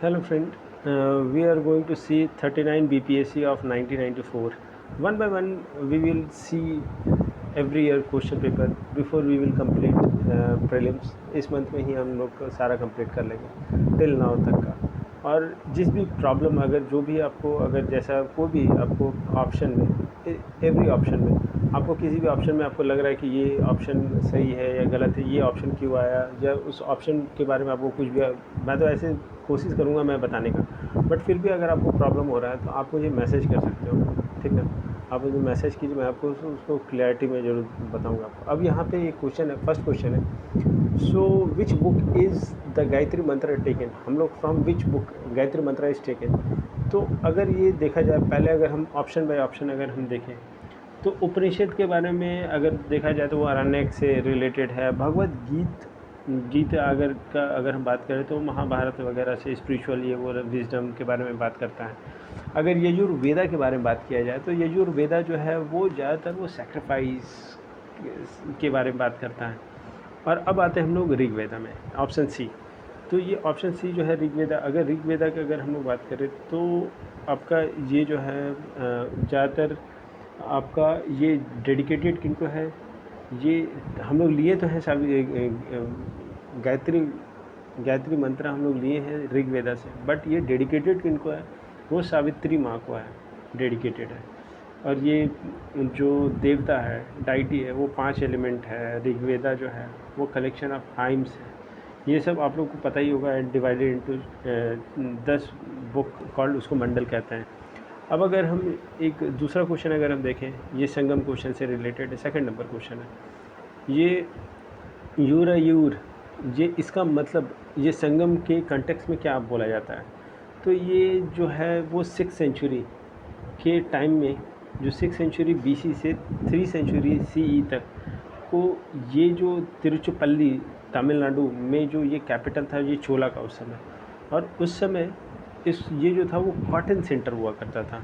Hello friend, we are going to see 39 BPSC of 1994. One by one we will see every year question paper before we will complete prelims. इस month में ही हम लोग सारा complete कर लेंगे till now तक का। और जिस भी प्रॉब्लम अगर जो भी आपको अगर जैसा कोई भी आपको ऑप्शन में एवरी ऑप्शन में आपको किसी भी ऑप्शन में आपको लग रहा है कि ये ऑप्शन सही है या गलत है, ये ऑप्शन क्यों आया, या उस ऑप्शन के बारे में आपको कुछ भी, मैं तो ऐसे कोशिश करूँगा मैं बताने का, बट फिर भी अगर आपको प्रॉब्लम हो रहा है तो आप मुझे मैसेज कर सकते हो, ठीक ना। आप मुझे मैसेज कीजिए, मैं आपको उसको क्लैरिटी में ज़रूर बताऊँगा आपको। अब यहाँ पे एक क्वेश्चन है, फर्स्ट क्वेश्चन है, so which book is the Gayatri Mantra taken. हम लोग फ्रॉम विच बुक गायत्री मंत्र इज़ टेकन। तो अगर ये देखा जाए, पहले अगर हम ऑप्शन बाय ऑप्शन अगर हम देखें तो उपनिषद के बारे में अगर देखा जाए तो वो आरण्यक से रिलेटेड है। भगवत गीता अगर हम बात करें तो महाभारत वगैरह से स्पिरिचुअल ये वो विजडम के बारे में बात करता है। अगर यजुर्वेदा के बारे में बात किया जाए तो यजुर्वेदा जो है वो ज़्यादातर वो सैक्रिफाइस के बारे में बात करता है। और अब आते हैं हम लोग ऋग्वेदा में, ऑप्शन सी। तो ये ऑप्शन सी जो है ऋग्वेदा, अगर ऋग्वेदा की अगर हम लोग बात करें तो आपका ये जो है ज़्यादातर आपका ये डेडिकेटेड किनको है, ये हम लोग लिए तो हैं सभी गायत्री मंत्र हम लोग लिए हैं ऋग्वेदा से, बट ये डेडिकेटेड किनको है, वो सावित्री माँ को है, डेडिकेटेड है। और ये जो देवता है, डाइटी है, वो 5 एलिमेंट है। ऋग्वेदा जो है वो कलेक्शन ऑफ हाइम्स है। ये सब आप लोग को पता ही होगा, डिवाइडेड इनटू 10 बुक कॉल्ड, उसको मंडल कहते हैं। अब अगर हम एक दूसरा क्वेश्चन अगर हम देखें, ये संगम क्वेश्चन से रिलेटेड है, सेकंड नंबर क्वेश्चन है। ये यूर, ये इसका मतलब ये संगम के कंटेक्स्ट में क्या बोला जाता है। तो ये जो है वो 6th सेंचुरी के टाइम में, जो 6th सेंचुरी BC से 3 सेंचुरी CE तक को, ये जो तिरुचिरापल्ली तमिलनाडु में जो ये कैपिटल था ये चोला का उस समय, और उस समय ये जो था वो कॉटन सेंटर हुआ करता था।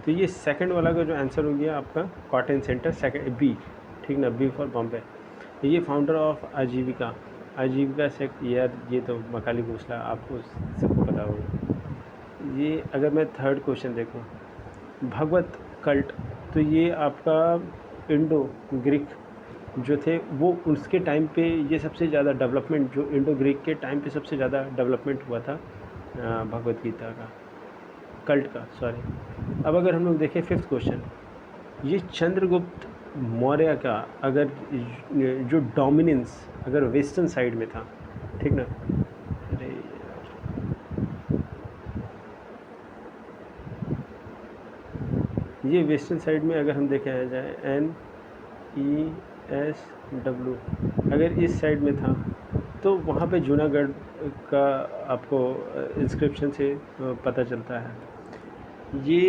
तो ये सेकंड वाला का जो आंसर हो गया आपका कॉटन सेंटर, सेकंड बी, ठीक ना, बी फॉर बॉम्बे। ये फाउंडर ऑफ आजीविका सेक्ट, यार ये तो मकाली घोषला आपको सबको पता होगा। ये अगर मैं थर्ड क्वेश्चन देखूँ, भगवत कल्ट, तो ये आपका इंडो ग्रीक जो थे वो उसके टाइम पे ये सबसे ज़्यादा डेवलपमेंट, जो इंडो ग्रीक के टाइम पे सबसे ज़्यादा डेवलपमेंट हुआ था भगवत गीता का, कल्ट का, सॉरी। अब अगर हम लोग देखें फिफ्थ क्वेश्चन, ये चंद्रगुप्त मौर्य का अगर जो डोमिनेंस अगर वेस्टर्न साइड में था, ठीक ना, अरे ये वेस्टर्न साइड में अगर हम देखे जाए NESW, अगर इस साइड में था तो वहाँ पे जूनागढ़ का आपको इंस्क्रिप्शन से पता चलता है ये।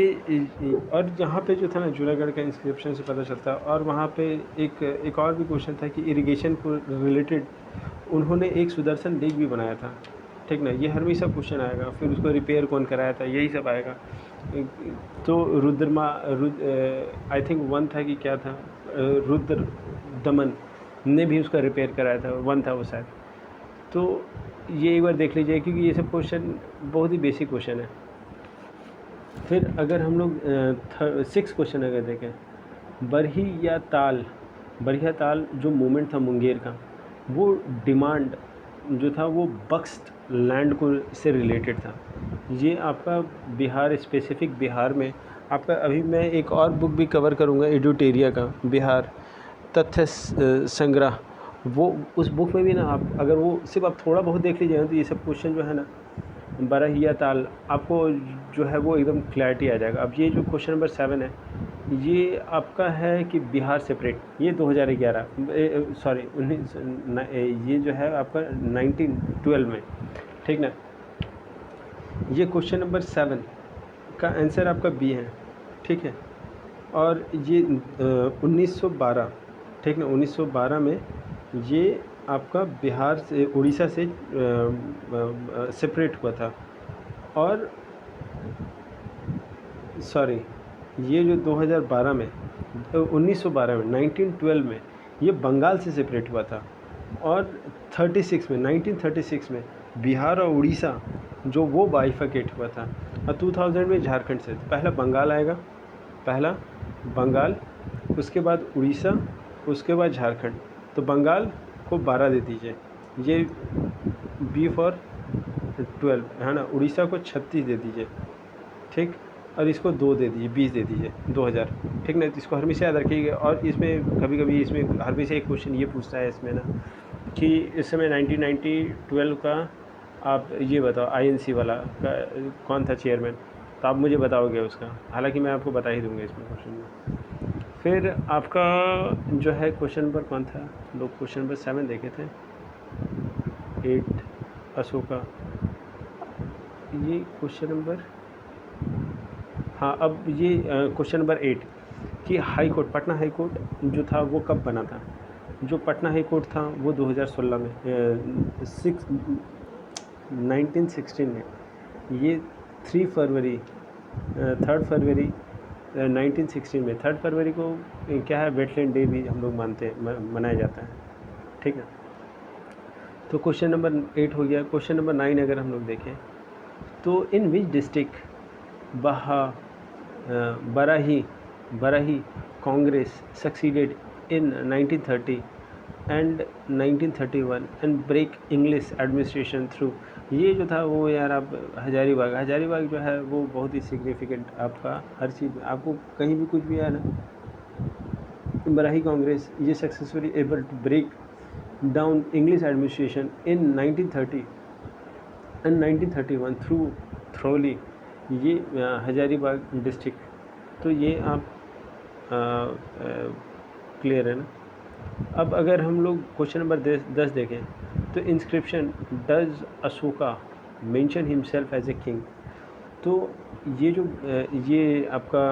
और यहाँ पे जो था ना, जूनागढ़ का इंस्क्रिप्शन से पता चलता है। और वहाँ पे एक और भी क्वेश्चन था कि इरिगेशन को रिलेटेड उन्होंने एक सुदर्शन लेक भी बनाया था, ठीक ना। ये हमेशा क्वेश्चन आएगा, फिर उसको रिपेयर कौन कराया था, यही सब आएगा। तो आई थिंक 1 था कि क्या था, रुद्र दमन ने भी उसका रिपेयर कराया था, 1 था वो शायद। तो ये एक बार देख लीजिए, क्योंकि ये सब क्वेश्चन बहुत ही बेसिक क्वेश्चन है। फिर अगर हम लोग 6th क्वेश्चन अगर देखें, बरहिया ताल जो मूवमेंट था मुंगेर का, वो डिमांड जो था वो बक्स्ट लैंड को से रिलेटेड था। ये आपका बिहार, स्पेसिफिक बिहार में आपका, अभी मैं एक और बुक भी कवर करूँगा एडुटेरिया का, बिहार तथ्य संग्रह, वो उस बुक में भी ना आप अगर वो सिर्फ आप थोड़ा बहुत देख लीजिएगा तो ये सब क्वेश्चन जो है ना, बरहिया ताल, आपको जो है वो एकदम क्लैरिटी आ जाएगा। अब ये जो क्वेश्चन नंबर 7 है, ये आपका है कि बिहार सेपरेट, ये 2011 सॉरी 19 ये जो है आपका 1912 में, ठीक ना। ये क्वेश्चन नंबर 7 का आंसर आपका बी है, ठीक है। और ये 1912, ठीक ना, 1912 में ये आपका बिहार से, उड़ीसा से सेपरेट हुआ था। और सॉरी, ये जो 2012 में 1912 में 1912 में ये बंगाल से सेपरेट हुआ था। और 1936 में बिहार और उड़ीसा जो वो बाइफरकेट हुआ था। और 2000 में झारखंड से पहला बंगाल आएगा, पहला बंगाल, उसके बाद उड़ीसा, उसके बाद झारखंड। तो बंगाल को 12 दे दीजिए, ये बी फॉर 12 है ना। उड़ीसा को 36 दे दीजिए, ठीक, और इसको 2 दे दीजिए, 20 दे दीजिए, 2000, ठीक ना। तो इसको हमेशा याद रखिएगा। और इसमें कभी कभी इसमें हमेशा एक क्वेश्चन ये पूछता है इसमें ना कि इस समय 1912 का आप ये बताओ आईएनसी वाला का कौन था चेयरमैन, तो आप मुझे बताओगे उसका। हालांकि मैं आपको बता ही दूंगा इसमें क्वेश्चन में। फिर आपका जो है क्वेश्चन नंबर कौन था, लोग क्वेश्चन नंबर 7 देखे थे, 8 अशोका, ये क्वेश्चन नंबर, हाँ अब ये क्वेश्चन नंबर 8 कि high court, Patna high court जो था वो कब बना था। जो पटना हाई कोर्ट था वो 2016 में 1916 में। ये 3 फरवरी 3 फरवरी 1916 में, 3 फरवरी को क्या है, वेटलैंड डे भी हम लोग मानते हैं, मनाया जाता है, ठीक है। तो क्वेश्चन नंबर 8 हो गया। क्वेश्चन नंबर 9 अगर हम लोग देखें तो in which district Barahi Congress succeeded in 1930 and 1931 and break English administration through. ये जो था वो यार आप हजारीबाग जो है वो बहुत ही सिग्निफिकेंट, आपका हर चीज़ आपको कहीं भी कुछ भी है ना, बराही कांग्रेस ये successfully able to break down English administration in 1930 and 1931 through thoroughly, ये हजारीबाग डिस्ट्रिक्ट। तो ये आप क्लियर है ना। अब अगर हम लोग क्वेश्चन नंबर 10 देखें तो inscription does Ashoka mention himself as a king. तो ये जो ये आपका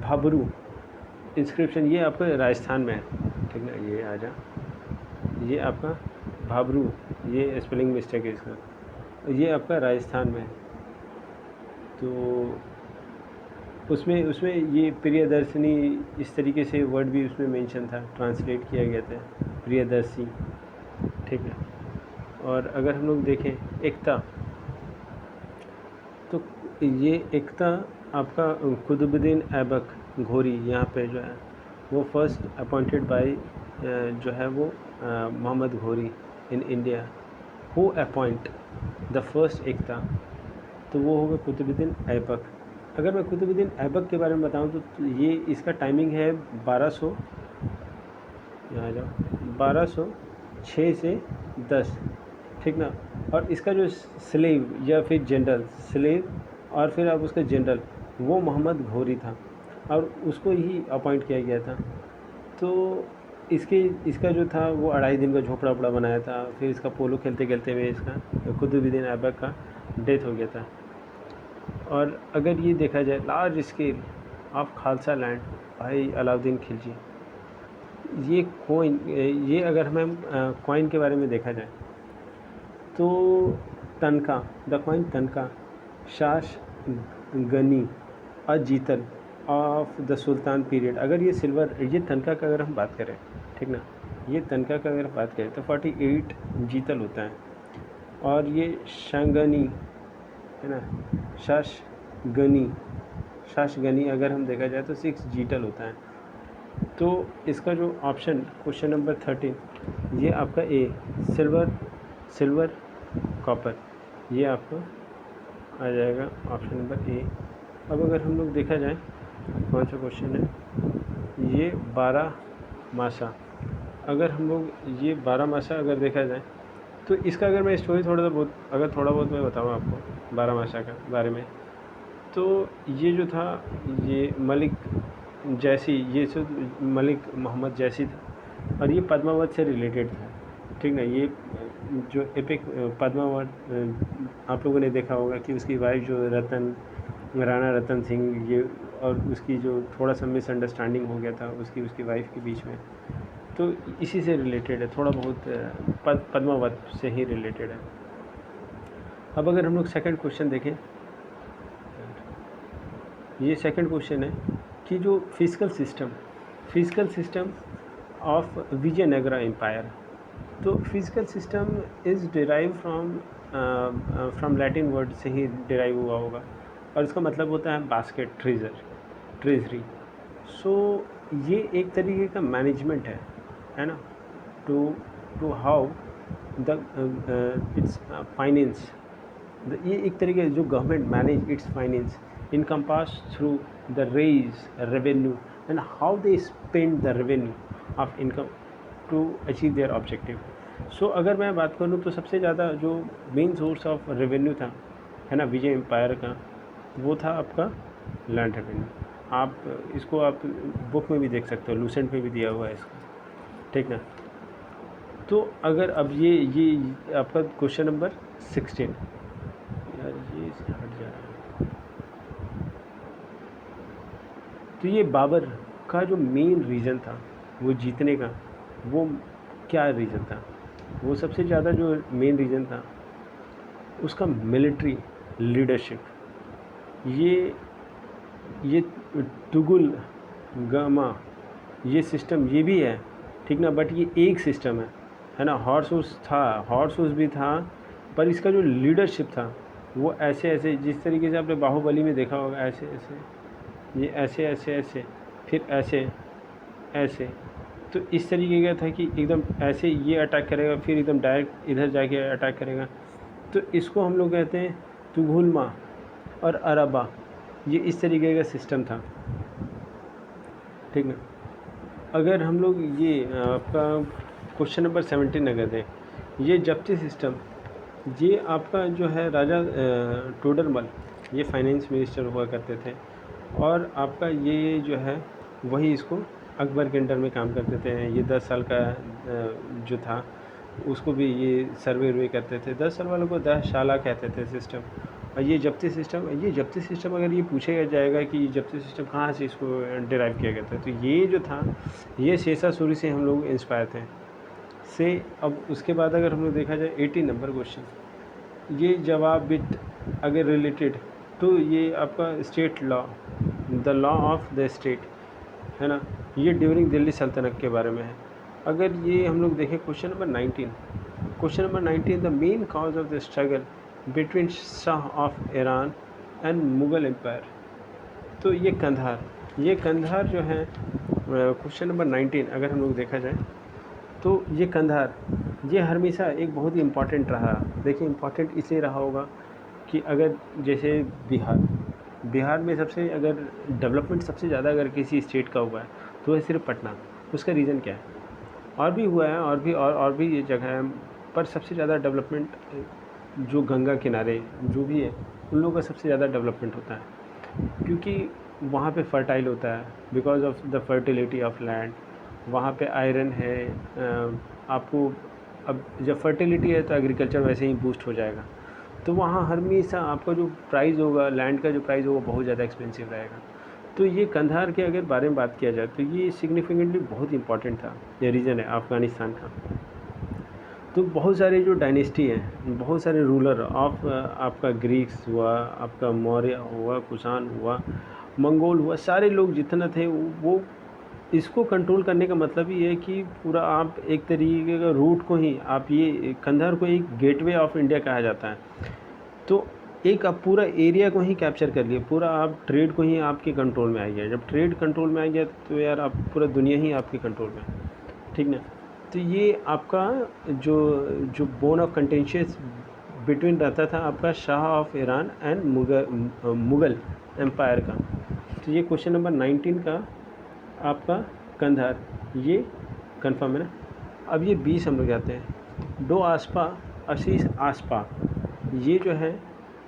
भाबरू इंस्क्रिप्शन ये आपका राजस्थान में है, ठीक ना। ये आ जा, ये आपका भाबरू, ये स्पेलिंग मिस्टेक है इसका, ये आपका राजस्थान में है। तो उसमें ये प्रियदर्शनी इस तरीके से वर्ड भी उसमें मेंशन था, ट्रांसलेट किया गया था प्रियदर्शी, ठीक है। और अगर हम लोग देखें एकता, तो ये एकता आपका कुतुबुद्दीन ऐबक घोरी यहाँ पे जो है वो फर्स्ट अपॉइंटेड बाय जो है वो Mohammad Ghori in India who appoint the first एकता। तो वो होगा कुतुबुद्दीन ऐबक। अगर मैं कुतुबुद्दीन ऐबक के बारे में बताऊं तो ये इसका टाइमिंग है 1200, यहाँ जाओ, 1206 से 10, ठीक ना। और इसका जो स्लेव या फिर जनरल, स्लेव और फिर अब उसका जनरल वो मोहम्मद घोरी था और उसको ही अपॉइंट किया गया था। तो इसका जो था वो 2.5 दिन का झोपड़ा वोपड़ा बनाया था। फिर इसका पोलो खेलते खेलते हुए इसका कुतुबुद्दीन ऐबक का डेथ हो गया था। और अगर ये देखा जाए large scale of Khalsa land, भाई अलाउद्दीन खिलजी, ये कॉइन, ये अगर हमें कॉइन के बारे में देखा जाए तो तनका, the coin tanka Shashgani jital of the sultan period. अगर ये सिल्वर, ये तनका का अगर हम बात करें, ठीक ना, ये तनका का अगर बात करें तो 48 जीतल होता है। और ये शांगनी है ना, शाशगनी अगर हम देखा जाए तो 6 जीतल होता है। तो इसका जो ऑप्शन क्वेश्चन नंबर 13 ये आपका ए सिल्वर कॉपर, ये आपका आ जाएगा ऑप्शन नंबर ए। अब अगर हम लोग देखा जाए कौन सा क्वेश्चन है, ये 12 मासा, अगर हम लोग ये 12 मासा अगर देखा जाए तो इसका अगर मैं स्टोरी थोड़ा बहुत मैं बताऊँ आपको 12 मासा का बारे में, तो ये जो था ये मलिक जैसी, ये मलिक मोहम्मद जैसी था और ये पद्मावत से रिलेटेड था, ठीक ना। ये जो एपिक पद्मावत आप लोगों ने देखा होगा कि उसकी वाइफ जो राणा रतन सिंह, ये और उसकी जो थोड़ा सा मिसअंडरस्टैंडिंग हो गया था उसकी वाइफ के बीच में, तो इसी से रिलेटेड है, थोड़ा बहुत पद्मावत से ही रिलेटेड है। अब अगर हम लोग सेकंड क्वेश्चन देखें, ये सेकंड क्वेश्चन है कि जो physical system of Vijayanagara empire, तो physical system is derive from from Latin word से ही डिराइव हुआ होगा और इसका मतलब होता है बास्केट, ट्रेजरी। सो ये एक तरीके का मैनेजमेंट है ना, to how the its finance, ये एक तरीके जो government manage its finance encompass through the raise revenue and how they spend the revenue of income to achieve their objective. So अगर मैं बात करूँ तो सबसे ज़्यादा जो मेन सोर्स ऑफ रेवेन्यू था, है ना, विजय एम्पायर का, वो था आपका लैंड रेवेन्यू। आप इसको आप बुक में भी देख सकते हो, लूसेंट में भी दिया हुआ है इसका, ठीक ना। तो अगर अब ये आपका क्वेश्चन नंबर 16, यार ये हट जा रहा है। तो ये बाबर का जो मेन रीज़न था वो जीतने का, वो क्या रीज़न था? वो सबसे ज़्यादा जो मेन रीज़न था उसका मिलिट्री लीडरशिप। ये तुगुल गामा ये सिस्टम ये भी है, ठीक ना, बट ये एक सिस्टम है ना। हॉर्स हाउस भी था, पर इसका जो लीडरशिप था वो ऐसे जिस तरीके से आपने बाहुबली में देखा होगा, ये ऐसे फिर ऐसे। तो इस तरीके का था कि एकदम ऐसे ये अटैक करेगा, फिर एकदम डायरेक्ट इधर जाके अटैक करेगा। तो इसको हम लोग कहते हैं तुगुलमा और अरबा, ये इस तरीके का सिस्टम था, ठीक ना। अगर हम लोग ये आपका क्वेश्चन नंबर 17 अगर दें, ये जब्ती सिस्टम, ये आपका जो है राजा टोडरमल, ये फाइनेंस मिनिस्टर हुआ करते थे, और आपका ये जो है वही इसको अकबर के अंडर में काम करते थे। ये 10 साल का जो था उसको भी ये सर्वे करते थे। 10 साल वालों को 10 शाला कहते थे सिस्टम। और ये जब्ती सिस्टम अगर ये पूछा जाएगा कि ये जब्ती सिस्टम कहाँ से इसको डिराइव किया गया था, तो ये जो था ये शेषा सूरी से हम लोग इंस्पायर थे से। अब उसके बाद अगर हम लोग देखा जाए 18 नंबर क्वेश्चन, ये जवाब बिट अगर रिलेटेड तो ये आपका state law, the law of the state, है ना, ये ड्यूरिंग दिल्ली सल्तनत के बारे में है। अगर ये हम लोग देखें question number 19, the main cause of the struggle between shah of Iran and Mughal empire. तो ये कंधार जो है क्वेश्चन नंबर 19 अगर हम लोग देखा जाए तो ये कंधार ये हमेशा एक बहुत ही इम्पॉर्टेंट रहा। देखिए इम्पॉर्टेंट इसलिए रहा होगा कि अगर जैसे बिहार में सबसे अगर डेवलपमेंट सबसे ज़्यादा अगर किसी स्टेट का हुआ है तो वह सिर्फ पटना। उसका रीज़न क्या है? और भी हुआ है, और भी ये जगह है, पर सबसे ज़्यादा डेवलपमेंट जो गंगा किनारे जो भी है उन लोगों का सबसे ज़्यादा डेवलपमेंट होता है, क्योंकि वहाँ पे फर्टाइल होता है because of the fertility of land. वहाँ पे आयरन है। आपको अब जब फर्टिलिटी है तो एग्रीकल्चर वैसे ही बूस्ट हो जाएगा। तो वहाँ हमेशा आपका जो प्राइस होगा, लैंड का जो प्राइस होगा बहुत ज़्यादा एक्सपेंसिव रहेगा। तो ये कंधार के अगर बारे में बात किया जाए तो ये सिग्निफिकेंटली बहुत इंपॉर्टेंट था, ये रीजन है अफ़गानिस्तान का। तो बहुत सारे जो डायनेस्टी हैं, बहुत सारे रूलर ऑफ आपका ग्रीक्स हुआ, आपका मौर्य हुआ, कुषाण हुआ, मंगोल हुआ, सारे लोग जितना थे वो इसको कंट्रोल करने का मतलब ही है कि पूरा आप एक तरीके का रूट को ही आप ये कंधार को एक गेटवे ऑफ इंडिया कहा जाता है। तो एक आप पूरा एरिया को ही कैप्चर कर लिए, पूरा आप ट्रेड को ही आपके कंट्रोल में आ गया। जब ट्रेड कंट्रोल में आ गया तो यार आप पूरा दुनिया ही आपके कंट्रोल में, ठीक ना। तो ये आपका जो बोन ऑफ कंटेंशियस बिटवीन रहता था आपका shah of Iran and Mughal empire का। तो ये क्वेश्चन नंबर 19 का आपका कंधार ये कंफर्म है ना। अब ये 20 हम लोग जाते हैं। दो आसपा अशीष आसपा, ये जो है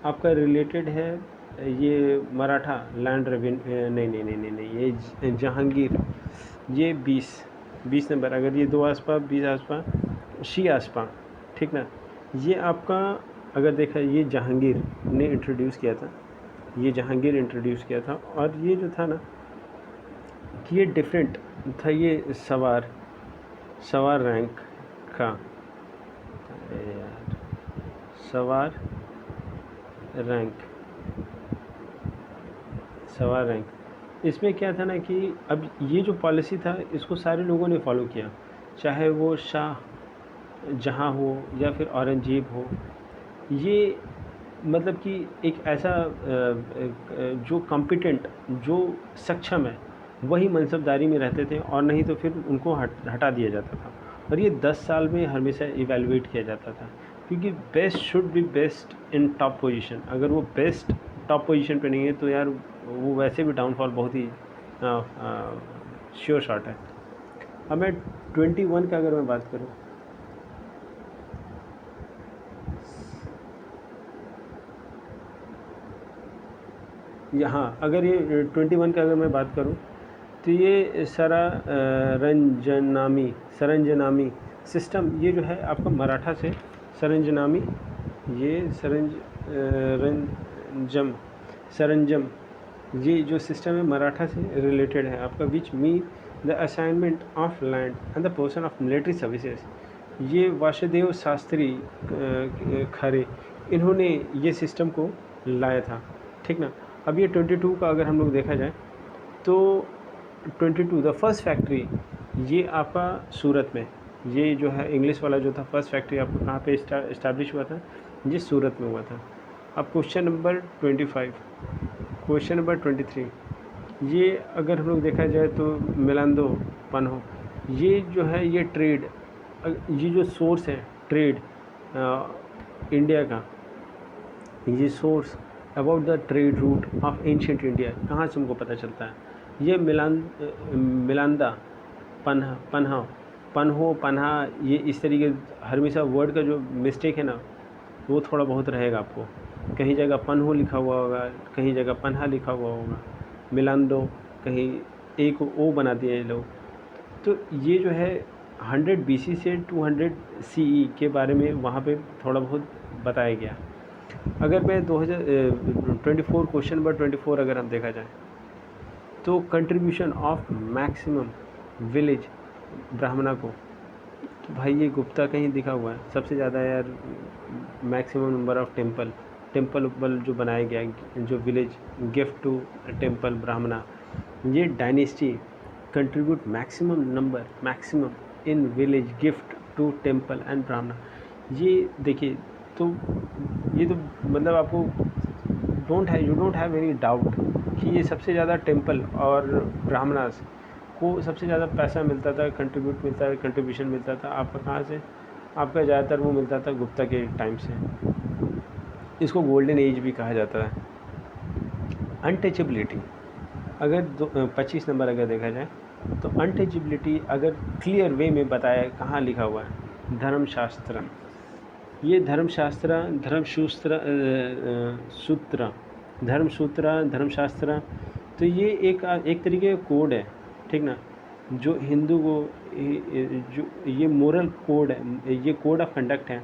आपका रिलेटेड है ये मराठा लैंड रेवेन्यू, नहीं ये जहांगीर। ये 20 नंबर अगर ये 2 आसपा 20 आसपा शी आसपा, ठीक ना। ये आपका अगर देखा ये जहांगीर ने इंट्रोड्यूस किया था, ये जहांगीर इंट्रोड्यूस किया था। और ये जो था ना कि ये डिफरेंट था, ये सवार रैंक का, सवार रैंक इसमें क्या था ना कि अब ये जो पॉलिसी था इसको सारे लोगों ने फॉलो किया, चाहे वो शाह जहाँ हो या फिर औरंगजेब हो, ये मतलब कि एक ऐसा जो कॉम्पिटेंट, जो सक्षम है, वही मनसबदारी में रहते थे, और नहीं तो फिर उनको हटा दिया जाता था। और ये 10 साल में हमेशा इवैल्यूएट किया जाता था, क्योंकि best should be best in top position. अगर वो बेस्ट टॉप पोजीशन पे नहीं है तो यार वो वैसे भी डाउनफॉल बहुत ही श्योर शॉट है। अब मैं 21 का अगर मैं बात करूँ, यहाँ अगर ये 21 का अगर मैं बात करूँ तो ये सरंजनामी सिस्टम, ये जो है आपका मराठा से सरंजनामी, ये सरंजम, ये जो सिस्टम है मराठा से रिलेटेड है आपका, which mean the assignment of land and the portion of military services. ये वासुदेव शास्त्री खरे, इन्होंने ये सिस्टम को लाया था, ठीक ना। अब ये 22 का अगर हम लोग देखा जाए तो 22 द फर्स्ट फैक्ट्री, ये आपका सूरत में, ये जो है इंग्लिश वाला जो था फर्स्ट फैक्ट्री आपको कहाँ पे इस्टेब्लिश हुआ था, ये सूरत में हुआ था। अब क्वेश्चन नंबर 25, क्वेश्चन नंबर 23, ये अगर हम लोग देखा जाए तो मिलांदो पन्हो, ये जो है ये ट्रेड, ये जो सोर्स है ट्रेड इंडिया का, ये source about the trade route of ancient India कहाँ से हमको पता चलता है, ये मिलांदा पन्हा, ये इस तरीके हमेशा वर्ड का जो मिस्टेक है ना वो थोड़ा बहुत रहेगा आपको, कहीं जगह पन्हो लिखा हुआ होगा, कहीं जगह पन्हा लिखा हुआ होगा, मिलांदो कहीं एक ओ बना दिए ये लोग। तो ये जो है 100 BC से 200 CE के बारे में वहाँ पे थोड़ा बहुत बताया गया। अगर मैं 2024 क्वेश्चन नंबर 24 अगर हम देखा जाए तो कंट्रीब्यूशन ऑफ मैक्सिमम विलेज ब्राह्मणा को, तो भाई ये गुप्ता कहीं दिखा हुआ है सबसे ज़्यादा यार, मैक्सिमम नंबर ऑफ टेम्पल जो बनाया गया, जो village gift to temple Brahmana, ये dynasty contribute maximum in village gift to temple and Brahmana. ये देखिए, तो ये तो मतलब आपको you don't have any doubt कि ये सबसे ज़्यादा टेम्पल और ब्राह्मणास को सबसे ज़्यादा पैसा मिलता था, कंट्रीब्यूशन मिलता था आपका कहाँ से, आपका ज़्यादातर वो मिलता था गुप्ता के टाइम से। इसको गोल्डन एज भी कहा जाता है। अनटचेबिलिटी अगर 25 नंबर अगर देखा जाए तो अनटचेबिलिटी अगर क्लियर वे में बताया कहाँ लिखा हुआ है, धर्मशास्त्र, ये धर्मशास्त्र, तो ये एक तरीके का कोड है, ठीक ना, जो हिंदू को जो ये मोरल कोड है, ये कोड ऑफ कंडक्ट है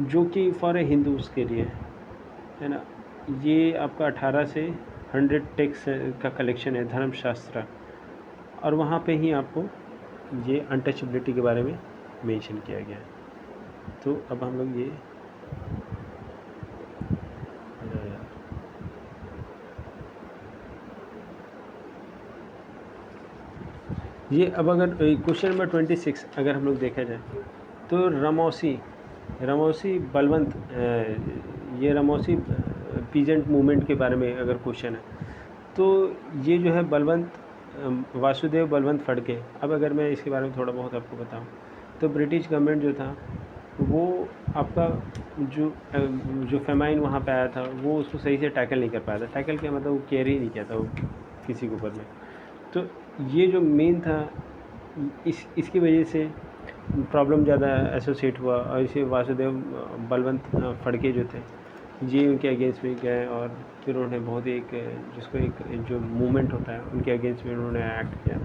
जो कि फॉर ए हिंदूज़ के लिए है ना। ये आपका 18 से 100 टेक्स्ट का कलेक्शन है धर्मशास्त्र, और वहाँ पे ही आपको ये अनटचेबिलिटी के बारे में मेंशन किया गया है। तो अब हम लोग ये अब अगर क्वेश्चन नंबर 26 अगर हम लोग देखा जाए तो रमौसी बलवंत, ये रमौसी पीजेंट मूवमेंट के बारे में अगर क्वेश्चन है तो ये जो है वासुदेव बलवंत फड़के। अब अगर मैं इसके बारे में थोड़ा बहुत आपको बताऊं तो ब्रिटिश गवर्नमेंट जो था वो आपका जो फेमाइन वहाँ पे आया था वो उसको सही से टैकल नहीं कर पाया था। टैकल क्या मतलब, वो केयर ही नहीं किया था वो किसी के ऊपर में। तो ये जो मेन था इसकी वजह से प्रॉब्लम ज़्यादा एसोसिएट हुआ, और इसे वासुदेव बलवंत फड़के जो थे ये उनके अगेंस्ट में गए, और फिर उन्होंने बहुत जिसको एक जो मूवमेंट होता है उनके अगेंस्ट में उन्होंने एक्ट किया।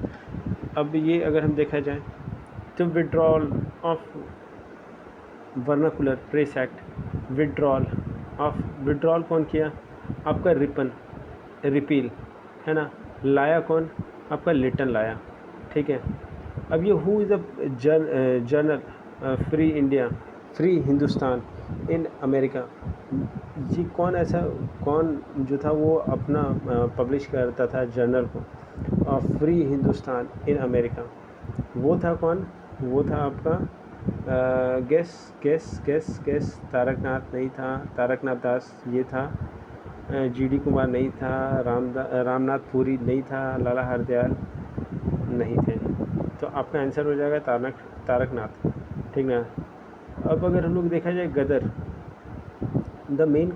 अब ये अगर हम देखा जाए तो withdrawal of vernacular press act, withdrawal कौन किया, आपका रिपील है ना, लाया कौन, आपका लिटन लाया, ठीक है। अब ये who is the journal free Hindustan in America, ये कौन जो था वो अपना पब्लिश करता था जर्नल को, फ्री हिंदुस्तान इन अमेरिका, वो था कौन, वो था आपका gas gas gas gas Taraknath नहीं था, तारकनाथ दास ये था, जीडी कुमार नहीं था, रामनाथ पुरी नहीं था, लाला हरदयाल नहीं थे। तो आपका आंसर हो जाएगा तारकनाथ, ठीक ना। अब अगर हम लोग देखा जाए Ghadar, the main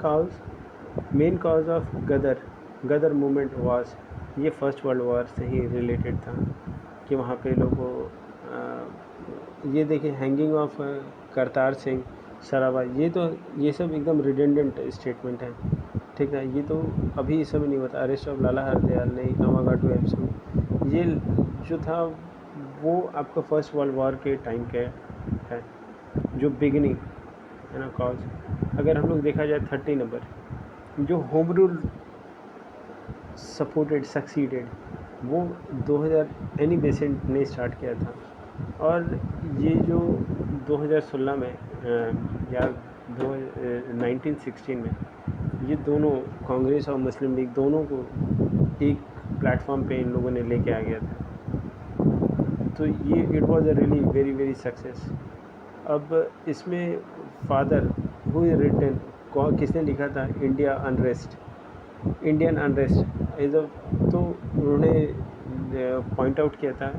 cause of Ghadar movement was, ये फर्स्ट वर्ल्ड वॉर से ही रिलेटेड था कि वहाँ पे लोगों ये देखिए हैंगिंग ऑफ करतार सिंह सराभा, ये सब एकदम रिडेंडेंट स्टेटमेंट है, ठीक है। ये तो अभी इस समय नहीं होता। अरेस्ट ऑफ लाला हरदयाल नहीं, नवागाटू एप्सू, ये जो था वो आपका फर्स्ट वर्ल्ड वॉर के टाइम के है, जो बिगनिंग है ना कॉज। अगर हम लोग देखा जाए 30 नंबर, जो होम रूल सपोर्टेड सक्सीडेड, वो 2000 एनी बेसेंट ने स्टार्ट किया था। और ये जो 2016 में या 1916 में ये दोनों कांग्रेस और मुस्लिम लीग दोनों को एक प्लेटफॉर्म पे इन लोगों ने लेके आ गया था। तो ये it was a really very very success. अब इसमें फादर हु रिटन, किसने लिखा था, इंडियन अनरेस्ट एज अ, तो उन्होंने पॉइंट आउट किया था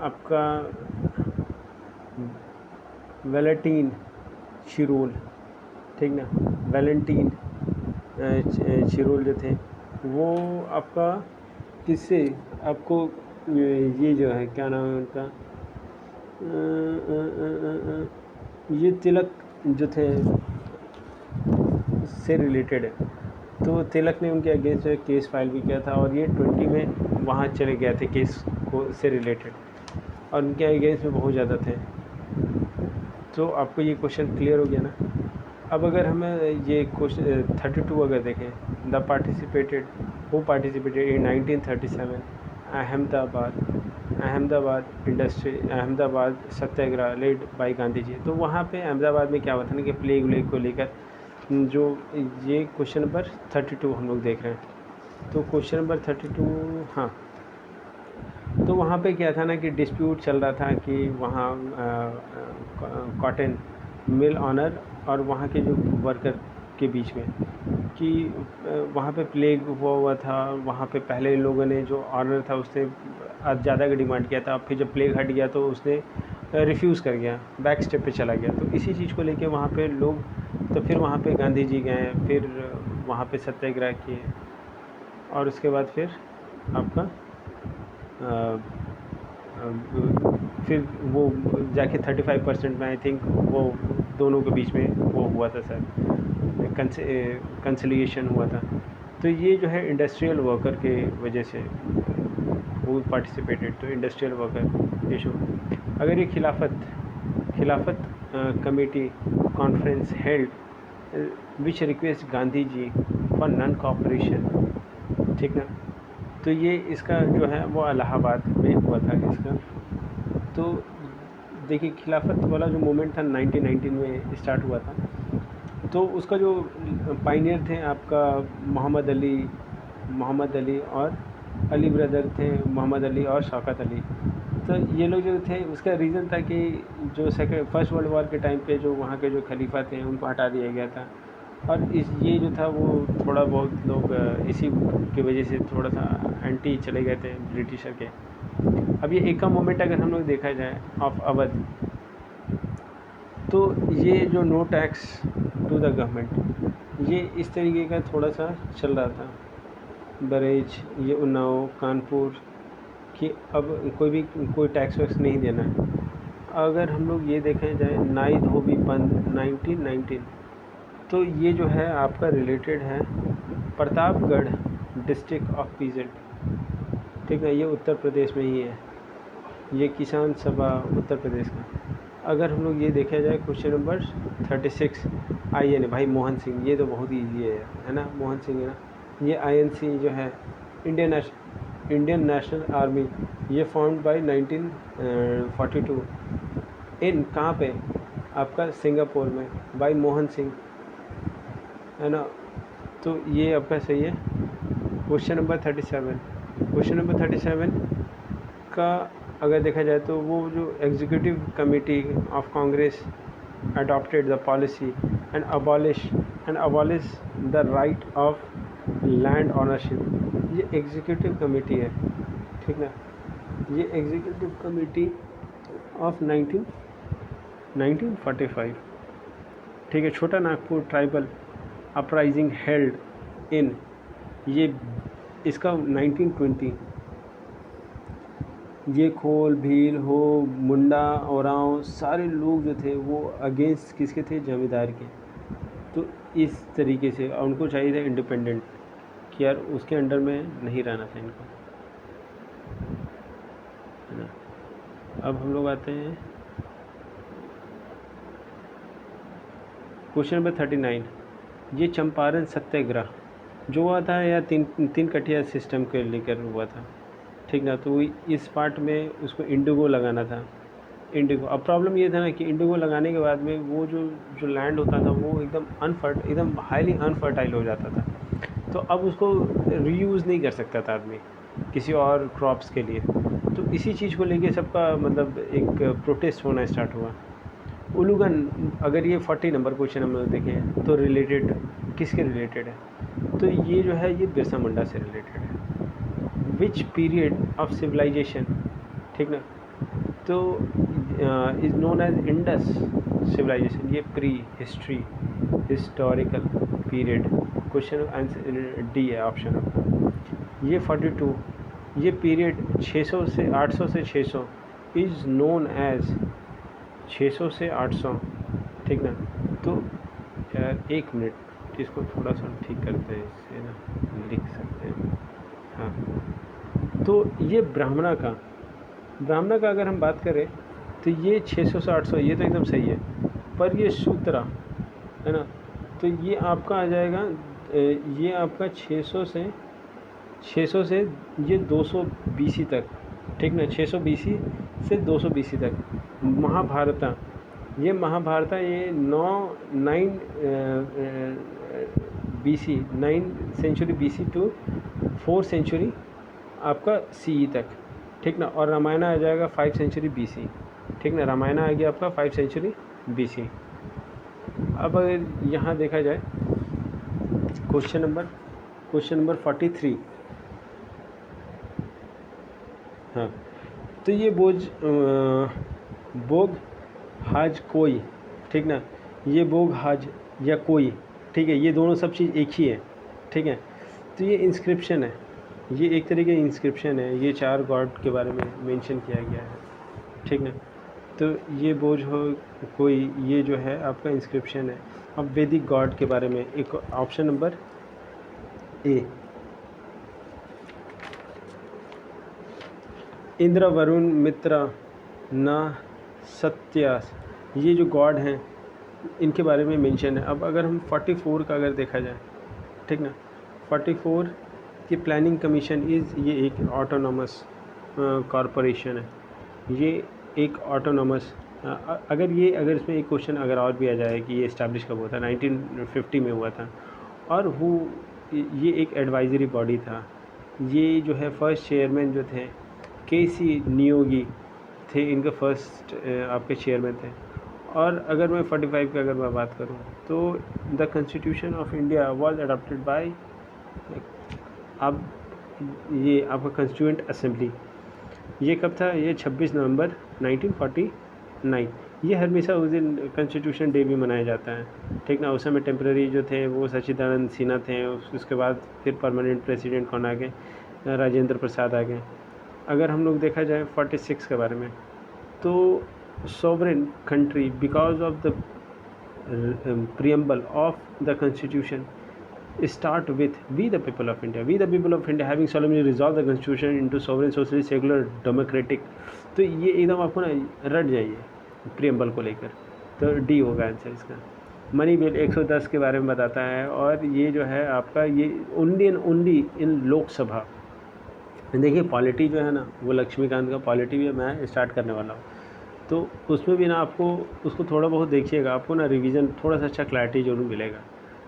आपका वैलेंटीन शिरोल, ठीक ना, वैलेंटीन शिरोल जो थे वो आपका किससे आपको ये जो है क्या नाम है उनका, ये तिलक जो थे से रिलेटेड है। तो तिलक ने उनके अगेंस्ट केस फाइल भी किया था और ये 20 में वहाँ चले गए थे केस को से रिलेटेड, और उनके अगेंस्ट में बहुत ज़्यादा थे। तो आपको ये क्वेश्चन क्लियर हो गया ना। अब अगर हमें ये क्वेश्चन 32 अगर देखें, the participated in 1937 Ahmedabad Satyagraha led by Gandhi ji. तो वहाँ पे अहमदाबाद में क्या हुआ था ना कि प्लेग व्लेग को लेकर, जो ये क्वेश्चन नंबर 32 हम लोग देख रहे हैं। तो क्वेश्चन नंबर 32, हाँ, तो वहाँ पे क्या था ना कि डिस्प्यूट चल रहा था कि वहाँ कॉटन मिल ऑनर और वहाँ के जो वर्कर के बीच में कि वहाँ पे प्लेग हुआ था। वहाँ पे पहले लोगों ने जो ऑनर था उसने ज़्यादा का डिमांड किया था, फिर जब प्लेग हट गया तो उसने रिफ्यूज़ कर गया, बैक स्टेप पे चला गया। तो इसी चीज़ को लेके वहाँ पे लोग, तो फिर वहाँ पे गांधी जी गए, फिर वहाँ पे सत्याग्रह किए, और उसके बाद फिर आपका फिर वो जाके 35% में आई थिंक वो दोनों के बीच में वो हुआ था सर, कंसिलिएशन हुआ था। तो ये जो है इंडस्ट्रियल वर्कर के वजह से वो पार्टिसिपेटेड, तो इंडस्ट्रियल वर्कर इशू। अगर ये Khilafat committee conference held which request Gandhi ji for non cooperation, ठीक ना। तो ये इसका जो है वो इलाहाबाद में हुआ था इसका। तो देखिए खिलाफत वाला जो मूवमेंट था 1919 में स्टार्ट हुआ था। तो उसका जो पाइनियर थे आपका मोहम्मद अली और अली ब्रदर थे, मोहम्मद अली और शौकत अली। तो ये लोग जो थे उसका रीज़न था कि जो फर्स्ट वर्ल्ड वॉर के टाइम पे जो वहाँ के जो खलीफा थे उनको हटा दिया गया था, और ये जो था वो थोड़ा बहुत लोग इसी की वजह से थोड़ा सा एंटी चले गए थे ब्रिटिशर के। अब ये एका मोमेंट अगर हम लोग देखा जाए ऑफ अवध, तो ये जो no tax to the government, ये इस तरीके का थोड़ा सा चल रहा था। बरेज, ये उन्नाव, कानपुर कि अब कोई टैक्स वैक्स नहीं देना है। अगर हम लोग ये देखें जाए नाई धोबी बंद 1919, तो ये जो है आपका रिलेटेड है प्रतापगढ़ डिस्ट्रिक्ट ऑफ पीजेंट, ठीक है, ये उत्तर प्रदेश में ही है, ये किसान सभा उत्तर प्रदेश का। अगर हम लोग ये देखा जाए क्वेश्चन नंबर 36 IN भाई मोहन सिंह, ये तो बहुत ईजी है ना, मोहन सिंह है ना। ये INC जो है इंडियन नेशनल आर्मी, ये फाउंड बाय 1942 इन कहाँ पे आपका सिंगापुर में बाय मोहन सिंह, है ना। तो ये आपका सही है। क्वेश्चन नंबर 37 का अगर देखा जाए तो वो जो executive committee of Congress adopted the policy and abolish the right of land ownership. ये एग्जीक्यूटिव कमेटी है, ठीक ना, ये एग्जीक्यूटिव कमेटी ऑफ 1945, ठीक है। छोटा Nagpur tribal uprising held in, ये इसका 1920, ये खोल भील हो मुंडा ओरांव सारे लोग जो थे वो अगेंस्ट किसके थे, जमींदार के। तो इस तरीके से उनको चाहिए था इंडिपेंडेंट, कि यार उसके अंडर में नहीं रहना था इनको, है ना। अब हम लोग आते हैं क्वेश्चन नंबर 39। ये चंपारण सत्याग्रह जो हुआ था या तीन कटिया सिस्टम के लेकर हुआ था, ठीक ना। तो इस पार्ट में उसको इंडिगो लगाना था, इंडिगो। अब प्रॉब्लम ये था ना कि इंडिगो लगाने के बाद में वो जो लैंड होता था वो एकदम हाईली अनफर्टाइल हो जाता था। तो अब उसको रीयूज़ नहीं कर सकता था आदमी किसी और क्रॉप्स के लिए। तो इसी चीज़ को लेके सबका मतलब एक प्रोटेस्ट होना स्टार्ट हुआ। उलूगन, अगर ये 40 नंबर क्वेश्चन हम लोग देखें तो रिलेटेड किसके रिलेटेड है, तो ये जो है ये बिरसा मुंडा से रिलेटेड है। विच पीरियड ऑफ सिविलाइजेशन, ठीक ना, तो is known as Indus civilisation. ये pre history historical period, question answer D है ऑप्शन ऑफ। ये 42, ये पीरियड 600 से 800 से 600 इज़ नोन एज 600 से 800, ठीक ना। तो यार एक मिनट, इसको थोड़ा सा ठीक करते हैं, इससे ना लिख सकते हैं। हाँ, तो ये ब्राह्मणा का अगर हम बात करें तो ये 600 से 800, ये तो एकदम सही है। पर ये सूत्रा है ना, तो ये आपका आ जाएगा, ये आपका 600 से ये 200 BC तक, ठीक ना, 600 BC से 200 BC तक। महाभारता, ये 9 BC, 9 century BC to 4 century आपका CE तक, ठीक ना। और रामायण आ जाएगा 5 सेंचुरी BC, ठीक ना। रामायण आ गया आपका 5 सेंचुरी BC। अब अगर यहाँ देखा जाए क्वेश्चन नंबर 43, हाँ, तो ये बोग हाज कोई, ठीक ना, ये बोग हाज या कोई, ठीक है, ये दोनों सब चीज़ एक ही है, ठीक है। तो ये इंस्क्रिप्शन है, ये एक तरीके की इंस्क्रिप्शन है, ये 4 गॉड के बारे में मेंशन किया गया है, ठीक ना। तो ये बोझ हो कोई, ये जो है आपका इंस्क्रिप्शन है। अब वैदिक गॉड के बारे में एक option number A, Indra Varuna Mitra Nasatyas, ये जो गॉड हैं इनके बारे में मेंशन है। अब अगर हम 44 का अगर देखा जाए, ठीक ना, 44 की प्लानिंग कमीशन इज़, ये एक ऑटोनॉमस कॉरपोरेशन है, ये एक ऑटोनॉमस, अगर इसमें एक क्वेश्चन अगर और भी आ जाए कि ये इस्टेब्लिश कब हुआ था, 1950 में हुआ था। और ये एक एडवाइजरी बॉडी था। ये जो है फर्स्ट चेयरमैन जो थे KC नियोगी थे, इनके फर्स्ट आपके चेयरमैन थे। और अगर मैं 45 का अगर मैं बात करूँ तो the constitution of India was adopted by, अब ये आपका कॉन्स्टिट्यूएंट असेंबली, ये कब था, ये 26 नवंबर 1949। ये हमेशा उस दिन कॉन्स्टिट्यूशन डे भी मनाया जाता है, ठीक ना। उस समय टेम्प्रेरी जो थे वो सच्चिदानंद सिन्हा थे, उसके बाद फिर परमानेंट प्रेसिडेंट कौन आ गए, राजेंद्र प्रसाद आ गए। अगर हम लोग देखा जाए 46 के बारे में, तो sovereign country because of the preamble of the constitution start with we the people of India having solemnly resolved the constitution into sovereign socialist secular democratic। तो ये एकदम आपको ना रट जाइए प्रियम्बल को लेकर, तो डी होगा आंसर इसका। मनी बिल 110 के बारे में बताता है, और ये जो है आपका ये ओनली इन लोकसभा। देखिए पॉलिटी जो है ना वो लक्ष्मीकांत का पॉलिटी भी मैं स्टार्ट करने वाला हूँ, तो उसमें भी ना आपको उसको थोड़ा बहुत देखिएगा, आपको ना रिवीजन थोड़ा सा अच्छा क्लैरिटी जरूर मिलेगा,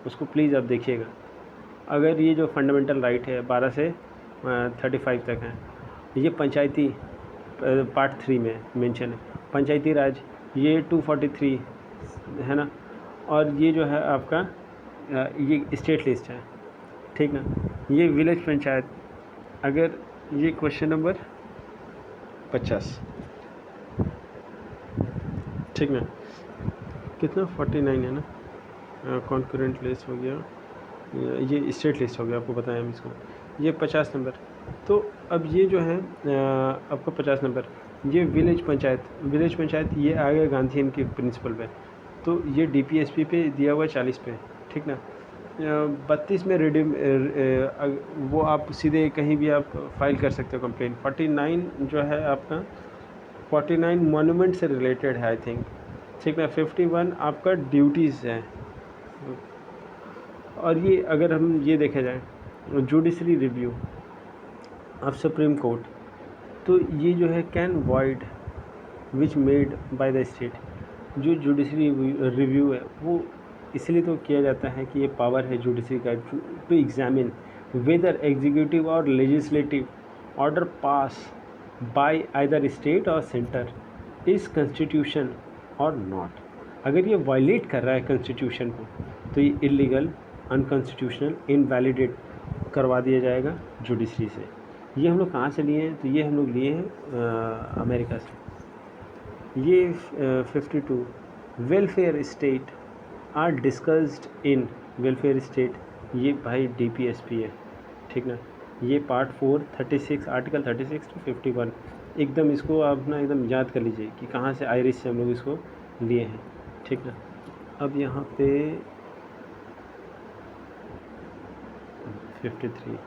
उसको प्लीज़ आप देखिएगा। अगर ये जो फंडामेंटल राइट है 12 से 35 तक है, ये पंचायती पार्ट 3 में मेंशन है। पंचायती राज ये 243 है ना, और ये जो है आपका ये स्टेट लिस्ट है, ठीक ना। ये विलेज पंचायत, अगर ये क्वेश्चन नंबर 50, ठीक ना, कितना 49 है ना, कॉन्करेंट लिस्ट हो गया, ये स्टेट लिस्ट हो गया, आपको बताया हम इसको, ये 50 नंबर। तो अब ये जो है आपका 50 नंबर, ये विलेज पंचायत ये आ गया गांधीयन के प्रिंसिपल पे, तो ये DPSP पे दिया हुआ 40 पे, ठीक ना। 32 में रिडीम वो आप सीधे कहीं भी आप फाइल कर सकते हो कंप्लेंट। 49 जो है आपका 49 मोनूमेंट से रिलेटेड है आई थिंक, ठीक ना। 51 आपका ड्यूटीज़ है। और ये अगर हम ये देखा जाए judiciary review of supreme court, तो ये जो है can void which made by the state, जो जुडिशरी रिव्यू है वो इसलिए तो किया जाता है कि ये पावर है जुडिशरी का टू एग्जामिन वेदर एग्जीक्यूटिव और legislative order pass bye either state और सेंटर इस कॉन्स्टिट्यूशन और नॉट। अगर ये वायलेट कर रहा है कॉन्स्टिट्यूशन को तो ये इलीगल, अनकॉन्स्टिट्यूशनल, इनवैलिडेट करवा दिया जाएगा जुडिशरी से। ये हम लोग कहाँ से लिए हैं, तो ये हम लोग लिए हैं अमेरिका से। ये 52 welfare state are discussed in welfare state, ये भाई DPSP है, ठीक ना। ये पार्ट 4 36 आर्टिकल 36 to 51, एकदम इसको आप ना एकदम याद कर लीजिए कि कहाँ से आयरिश से हम लोग इसको लिए हैं, ठीक ना। अब यहाँ पे 53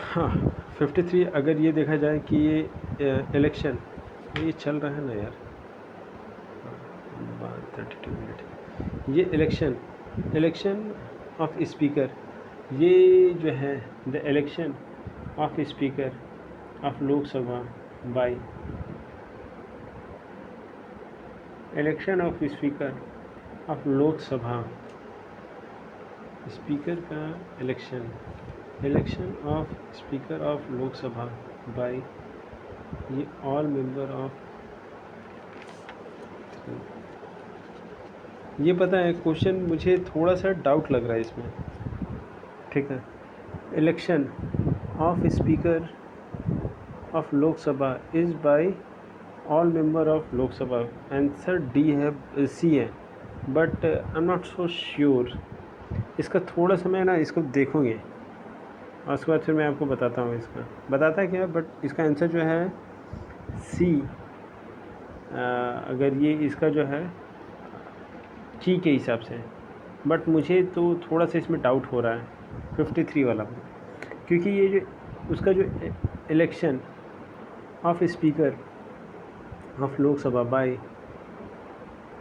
हाँ 53 अगर ये देखा जाए कि ये इलेक्शन ये चल रहा है ना यार, 32 मिनट, ये इलेक्शन ऑफ स्पीकर, ये जो है the election of speaker of Lok Sabha by election of speaker of Lok Sabha, speaker का election of speaker of Lok Sabha by ये ऑल मेंबर ऑफ, ये पता है क्वेश्चन मुझे थोड़ा सा डाउट लग रहा है इसमें, ठीक है। Election of speaker of Lok Sabha is by all member of Lok Sabha, answer D है, सी है, but I am not so sure. इसका थोड़ा सा मैं ना इसको देखूँगी और उसके बाद फिर मैं आपको बताता हूँ इसका बताता है क्या, बट इसका आंसर जो है सी, अगर ये इसका जो है की के हिसाब से, बट मुझे तो थोड़ा सा इसमें डाउट हो रहा है 53 वाला, क्योंकि ये जो उसका जो election of speaker of Lok Sabha by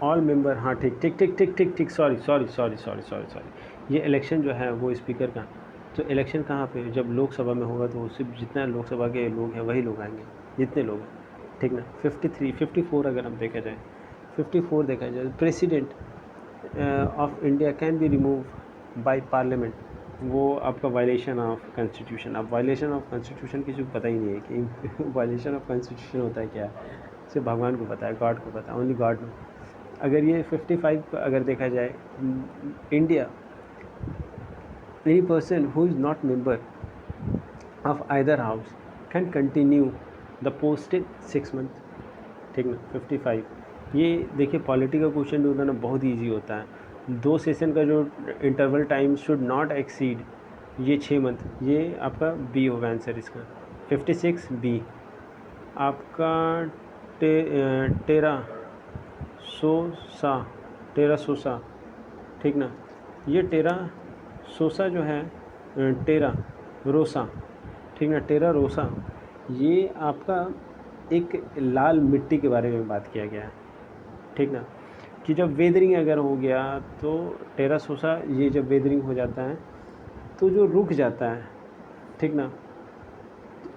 all member, हाँ ठीक, सॉरी, ये इलेक्शन जो है वो स्पीकर का, तो इलेक्शन कहाँ पे, जब लोकसभा में होगा तो सिर्फ जितना लोकसभा के लोग हैं वही लोग आएंगे, जितने लोग हैं, ठीक ना। 54 अगर हम देखा जाए 54 देखा जाए, president of India can be remove by parliament, वो आपका वायलेशन ऑफ कॉन्स्टिट्यूशन। अब वायलेशन ऑफ कॉन्स्टिट्यूशन किसी को पता ही नहीं है कि वायलेशन ऑफ कॉन्स्टिट्यूशन होता है क्या, सिर्फ भगवान को पता है, गॉड को पता है, ओनली गॉड नो। अगर ये 55 का अगर देखा जाए, India any person who is not member of either house can continue the post in 6 month, ठीक ना। 55 ये देखिए पॉलिटी का क्वेश्चन जो होता है ना बहुत ईजी होता है, 2 सेशन का जो interval time should not exceed ये 6 मंथ, ये आपका बी होगा आंसर इसका। 56 बी आपका 13 सोसा, ठीक ना। ये 13 सोसा जो है 13 रोसा, ठीक ना, 13 रोसा, ये आपका एक लाल मिट्टी के बारे में बात किया गया है, ठीक ना, कि जब वेदरिंग अगर हो गया तो 13 सोसा, ये जब वेदरिंग हो जाता है तो जो रुक जाता है, ठीक ना,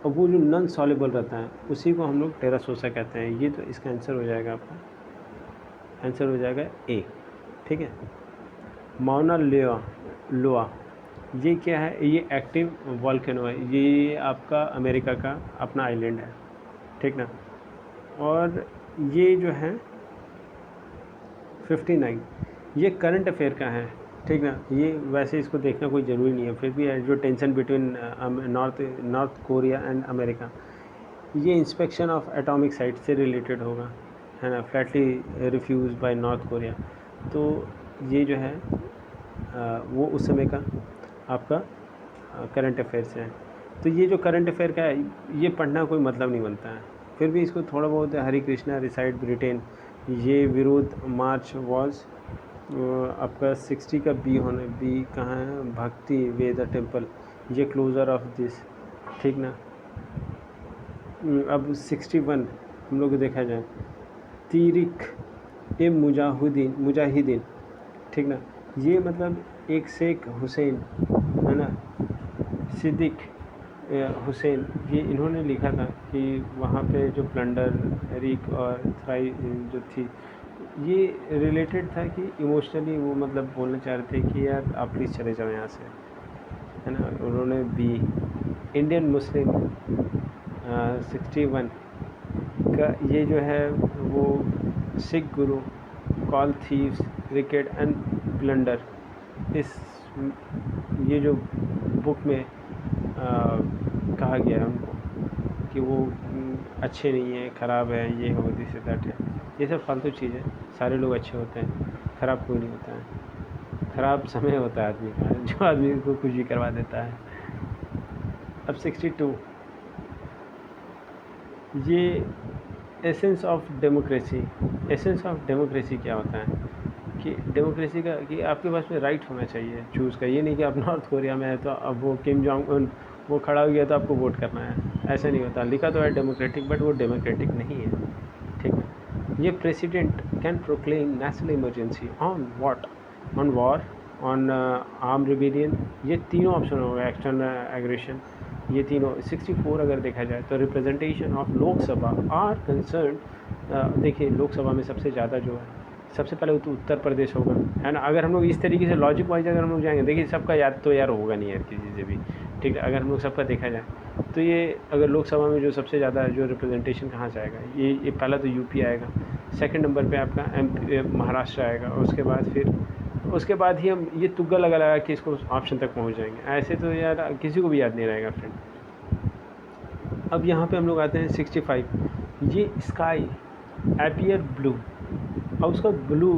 और वो जो नॉन सॉल्युबल रहता है उसी को हम लोग 13 सोसा कहते हैं। ये तो इसका आंसर हो जाएगा, आपका आंसर हो जाएगा ए, ठीक है। माउना लेआ लोआ, ये क्या है, ये एक्टिव वॉल्केनो है, ये आपका अमेरिका का अपना आइलैंड है, ठीक ना। और ये जो है 59 ये करंट अफेयर का है, ठीक ना। ये वैसे इसको देखना कोई ज़रूरी नहीं है, फिर भी है जो tension between North Korea and America, ये इंस्पेक्शन ऑफ एटॉमिक साइट से रिलेटेड होगा, है ना, flatly refuse by North Korea. तो ये जो है वो उस समय का आपका करंट अफेयर से है। तो ये जो करंट अफेयर का है, ये पढ़ना कोई मतलब नहीं बनता है, फिर भी इसको थोड़ा बहुत, हरे कृष्णा रिसाइड ब्रिटेन, ये विरोध मार्च वॉज आपका 60 का बी होने, बी कहाँ है, भक्ति वेदा टेम्पल, ये क्लोज़र ऑफ दिस, ठीक ना। अब 61 हम लोग देखा जाए, तीरिक ए मुजाहिदीन, ठीक ना। ये मतलब एक शेख हुसैन, है ना, सिद्दीक हुसैन, ये इन्होंने लिखा था कि वहाँ पे जो प्लंडर रिक और थ्राई जो थी, ये रिलेटेड था कि इमोशनली वो मतलब बोलना चाह रहे थे कि यार आप प्लीज़ चले जाओ यहाँ से, है ना। उन्होंने बी इंडियन मुस्लिम 61 का, ये जो है वो सिख गुरु कॉल थीव्स रिकेट एंड प्लंडर, इस ये जो बुक में कहा गया है उनको कि वो अच्छे नहीं है, ख़राब है, ये हो दिस दैट है, ये सब फालतू चीज़ है। सारे लोग अच्छे होते हैं, ख़राब कोई नहीं होता है, ख़राब समय होता है आदमी का जो आदमी को कुछ भी करवा देता है। अब 62 ये essence of democracy, essence of democracy क्या होता है कि डेमोक्रेसी का कि आपके पास में राइट होना चाहिए चूज़ का, ये नहीं कि आप नॉर्थ कोरिया में है तो अब वो किम जोंग उन वो खड़ा हो गया तो आपको वोट करना है, ऐसा नहीं होता। लिखा तो है डेमोक्रेटिक, बट वो डेमोक्रेटिक नहीं है, ठीक है। ये president can proclaim national emergency on what, on war, on arm rebellion, ये तीनों ऑप्शन हो गए, एक्सटर्नल एग्रेशन, ये तीनों। 64 अगर देखा जाए तो representation of Lok Sabha are concern, देखिए लोकसभा में सबसे ज़्यादा जो है, सबसे पहले तो उत्तर प्रदेश होगा, है ना। अगर हम लोग इस तरीके से लॉजिक वाइज अगर हम लोग जाएंगे, देखिए सबका याद तो यार होगा नहीं यार किसी से भी, ठीक है। अगर हम लोग सबका देखा जाए तो ये अगर लोकसभा में जो सबसे ज़्यादा जो रिप्रेजेंटेशन कहाँ से आएगा, ये पहला तो यूपी आएगा, सेकंड नंबर पे आपका महाराष्ट्र आएगा, और उसके बाद ही हम ये तुक्का लगा कि इसको ऑप्शन तक पहुँच जाएंगे, ऐसे तो यार किसी को भी याद नहीं रहेगा फ्रेंड। अब यहाँ पे हम लोग आते हैं 65, ये स्काई एपियर ब्लू, अब उसका ब्लू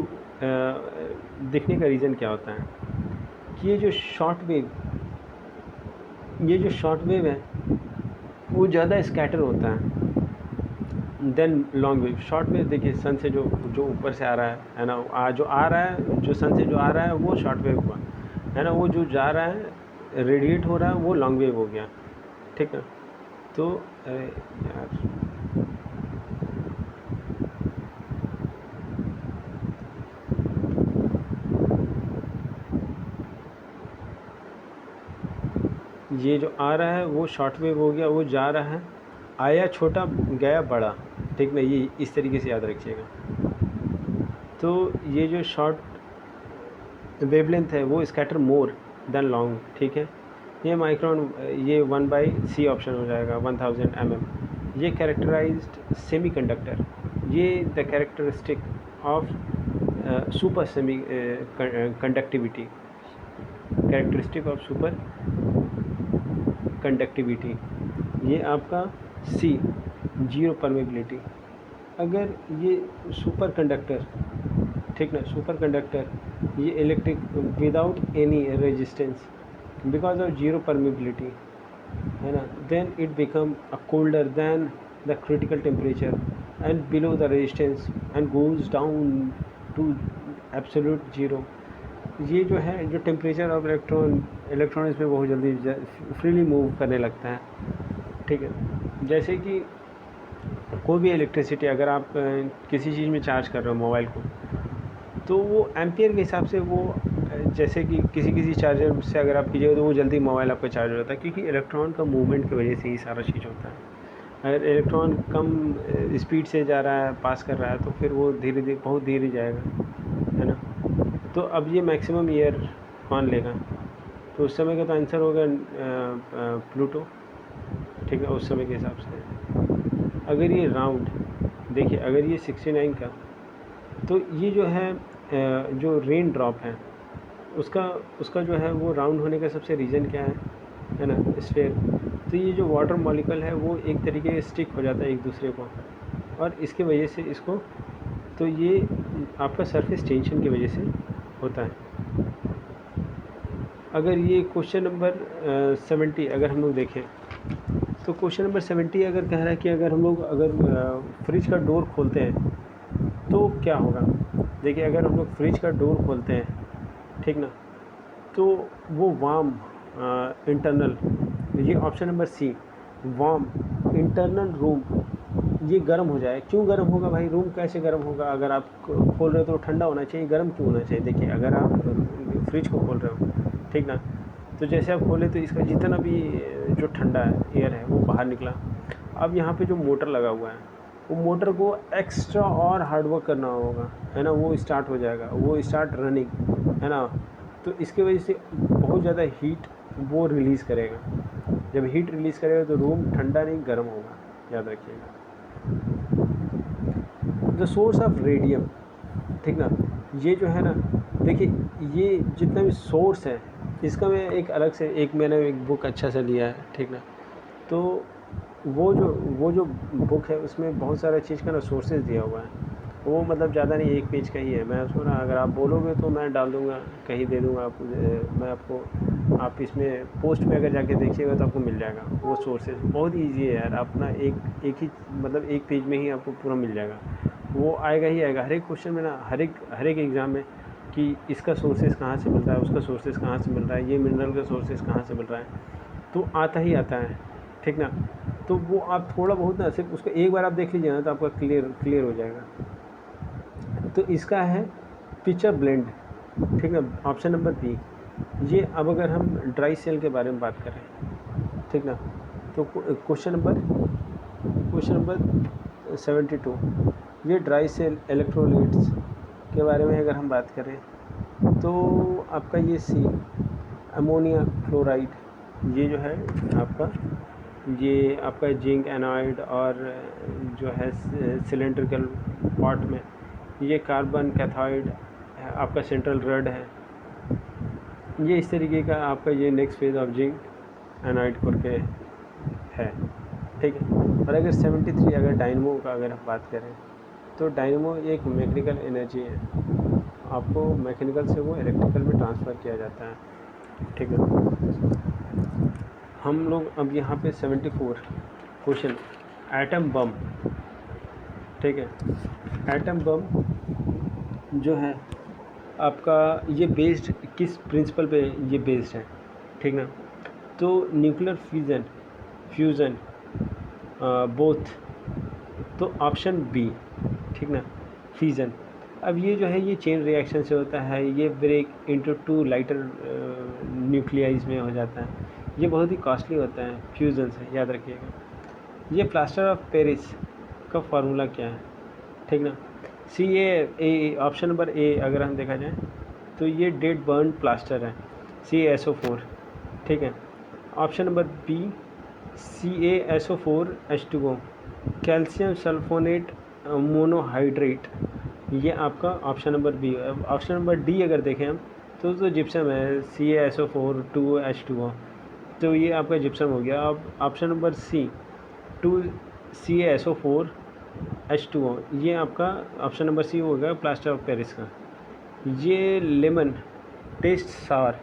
दिखने का रीज़न क्या होता है कि ये जो शॉर्ट वेव है वो ज़्यादा स्कैटर होता है than long wave. Short wave देखिए सन से जो ऊपर से आ रहा है ना, जो आ रहा है, जो सन से जो आ रहा है वो शॉर्ट वेव हुआ, है ना। वो जो जा रहा है रेडिएट हो रहा है वो लॉन्ग वेव हो गया, ठीक है। तो यार ये जो आ रहा है वो शॉर्ट वेव हो गया, वो जा रहा है, आया छोटा गया बड़ा, ठीक ना, ये इस तरीके से याद रखिएगा। तो ये जो शॉर्ट वेवलेंथ है वो स्कैटर मोर देन लॉन्ग, ठीक है। ये माइक्रोन, ये 1/c ऑप्शन हो जाएगा, 1000 mm। ये कैरेक्टराइज्ड सेमी कंडक्टर, ये the characteristic of super semi conductivity, characteristic of super conductivity. ये आपका सी जीरो परमेबिलिटी। अगर ये सुपर कंडक्टर, ठीक ना, सुपर कंडक्टर ये electric without any resistance because of zero permeability, है ना, then it become a colder than the critical temperature and below the resistance and goes down to absolute zero. ये जो है जो temperature of electron इसमें बहुत जल्दी फ्रीली मूव करने लगता है, ठीक है। जैसे कि कोई भी इलेक्ट्रिसिटी अगर आप किसी चीज़ में चार्ज कर रहे हो मोबाइल को, तो वो एम्पियर के हिसाब से वो जैसे कि किसी चार्जर से अगर आप कीजिएगा तो वो जल्दी मोबाइल आपका चार्ज हो जाता है, क्योंकि इलेक्ट्रॉन का मूवमेंट की वजह से ही सारा चीज़ होता है। अगर इलेक्ट्रॉन कम स्पीड से जा रहा है, पास कर रहा है, तो फिर वो धीरे धीरे बहुत धीरे जाएगा, है ना। तो अब ये मैक्सिमम ईयर मान लेगा, तो उस समय का तो आंसर होगा प्लूटो, ठीक है, उस समय के हिसाब से। अगर ये राउंड, देखिए अगर ये 69 का, तो ये जो है जो रेन ड्रॉप है उसका उसका जो है वो राउंड होने का सबसे रीज़न क्या है ना, स्फेयर। तो ये जो वाटर मॉलिक्यूल है वो एक तरीके से स्टिक हो जाता है एक दूसरे को, और इसकी वजह से इसको, तो ये आपका सरफेस टेंशन की वजह से होता है। अगर ये क्वेश्चन नंबर 70 अगर हम लोग देखें, तो क्वेश्चन नंबर 70 अगर कह रहा है कि अगर हम लोग फ्रिज का डोर खोलते हैं तो क्या होगा। देखिए अगर हम लोग फ्रिज का डोर खोलते हैं, ठीक ना, तो वो वार्म इंटरनल, ये option number C, warm internal room, ये गर्म हो जाए। क्यों गर्म होगा भाई, रूम कैसे गर्म होगा, अगर आप खोल रहे हो तो ठंडा होना चाहिए, गर्म क्यों होना चाहिए। देखिए अगर आप फ्रिज को खोल रहे हो, ठीक ना, तो जैसे आप खोले तो इसका जितना भी जो ठंडा है एयर है वो बाहर निकला। अब यहाँ पे जो मोटर लगा हुआ है, वो मोटर को एक्स्ट्रा और हार्डवर्क करना होगा, है ना, वो स्टार्ट हो जाएगा, वो स्टार्ट रनिंग, है ना। तो इसके वजह से बहुत ज़्यादा हीट वो रिलीज़ करेगा। जब हीट रिलीज़ करेगा तो रूम ठंडा नहीं गर्म होगा, याद रखिएगा। द सोर्स ऑफ रेडियम, ठीक ना, ये जो है ना, देखिए ये जितना भी सोर्स है इसका मैं एक अलग से मैंने एक बुक अच्छा सा लिया है, ठीक ना। तो वो जो बुक है उसमें बहुत सारा चीज़ का ना सोर्सेज दिया हुआ है, वो मतलब ज़्यादा नहीं, एक पेज का ही है। मैं उसको ना अगर आप बोलोगे तो मैं डाल दूँगा, कहीं दे दूँगा आपको, मैं आपको, आप इसमें पोस्ट में अगर जाके देखिएगा तो आपको मिल जाएगा वो सोर्सेज। बहुत ईजी है यार, अपना एक ही मतलब एक पेज में ही आपको पूरा मिल जाएगा। वो आएगा ही आएगा हर एक क्वेश्चन में ना, हर एक एग्ज़ाम में, कि इसका सोर्सेज कहाँ से मिल रहा है, उसका सोर्सेज कहाँ से मिल रहा है, ये मिनरल का सोर्सेज कहाँ से मिल रहा है, तो आता ही आता है, ठीक ना। तो वो आप थोड़ा बहुत ना सिर्फ उसको एक बार आप देख लीजिए ना तो आपका क्लियर हो जाएगा। तो इसका है पिक्चर ब्लेंड, ठीक ना, ऑप्शन नंबर बी ये। अब अगर हम ड्राई सेल के बारे में बात करें, ठीक ना, तो क्वेश्चन नंबर 72 ये ड्राई सेल इलेक्ट्रोलाइट्स के बारे में अगर हम बात करें तो आपका ये सी अमोनिया क्लोराइड, ये जो है आपका जिंक एनाइड, और जो है सिलेंड्रिकल पॉट में ये कार्बन कैथाइड आपका सेंट्रल रड है। ये इस तरीके का आपका ये नेक्स्ट फेज ऑफ जिंक एनाइड करके है, ठीक है। और अगर 73 अगर डायनमो का अगर हम बात करें तो डायनमो एक मैकेनिकल एनर्जी है, आपको मैकेनिकल से वो इलेक्ट्रिकल में ट्रांसफ़र किया जाता है, ठीक है। हम लोग अब यहाँ पे 74 क्वेश्चन, एटम बम, ठीक है। एटम बम जो है आपका ये बेस्ड किस प्रिंसिपल पे ये बेस्ड है, ठीक ना। तो न्यूक्लियर फ्यूज़न बोथ, तो ऑप्शन बी, ठीक ना, फ्यूज़न। अब ये जो है ये चेन रिएक्शन से होता है, ये ब्रेक इनटू 2 लाइटर न्यूक्लियाइज में हो जाता है, ये बहुत ही कॉस्टली होता है फ्यूज़न से, याद रखिएगा। ये प्लास्टर ऑफ पेरिस का फार्मूला क्या है, ठीक ना। सी ए ऑप्शन नंबर ए अगर हम देखा जाए तो ये डेड बर्न प्लास्टर है, CaSO4, ठीक है। Option number B CaSO4H2O, calcium sulfonate monohydrate, ये आपका option number B. Option number D अगर देखें हम तो जिप्सम है, CaSO4 2H2O, तो ये आपका जिप्सम हो गया। अब ऑप्शन नंबर सी 2 CaSO4H2O, ये आपका ऑप्शन नंबर सी हो गया प्लास्टर ऑफ पेरिस का। ये लेमन टेस्ट सावर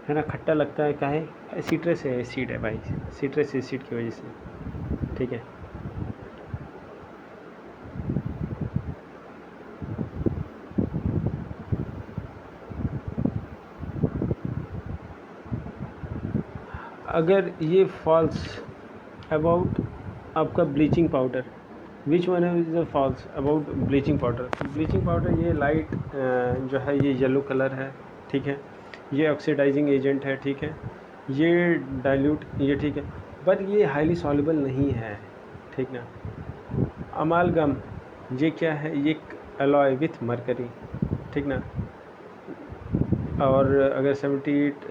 है ना, खट्टा लगता है, काहे, सिट्रस एसिड है भाई, सिट्रस एसिड की वजह से, ठीक है। अगर ये फॉल्स अबाउट आपका bleaching powder, which one is the false about bleaching powder. Bleaching powder ये लाइट जो है ये येलो कलर है, ठीक है, ये ऑक्सीडाइजिंग एजेंट है, ठीक है, ये डाइल्यूट, ये ठीक है, बट ये हाईली सॉल्युबल नहीं है, ठीक ना। अमालगम ये क्या है, ये एलॉय विथ मरकरी, ठीक ना। और अगर 78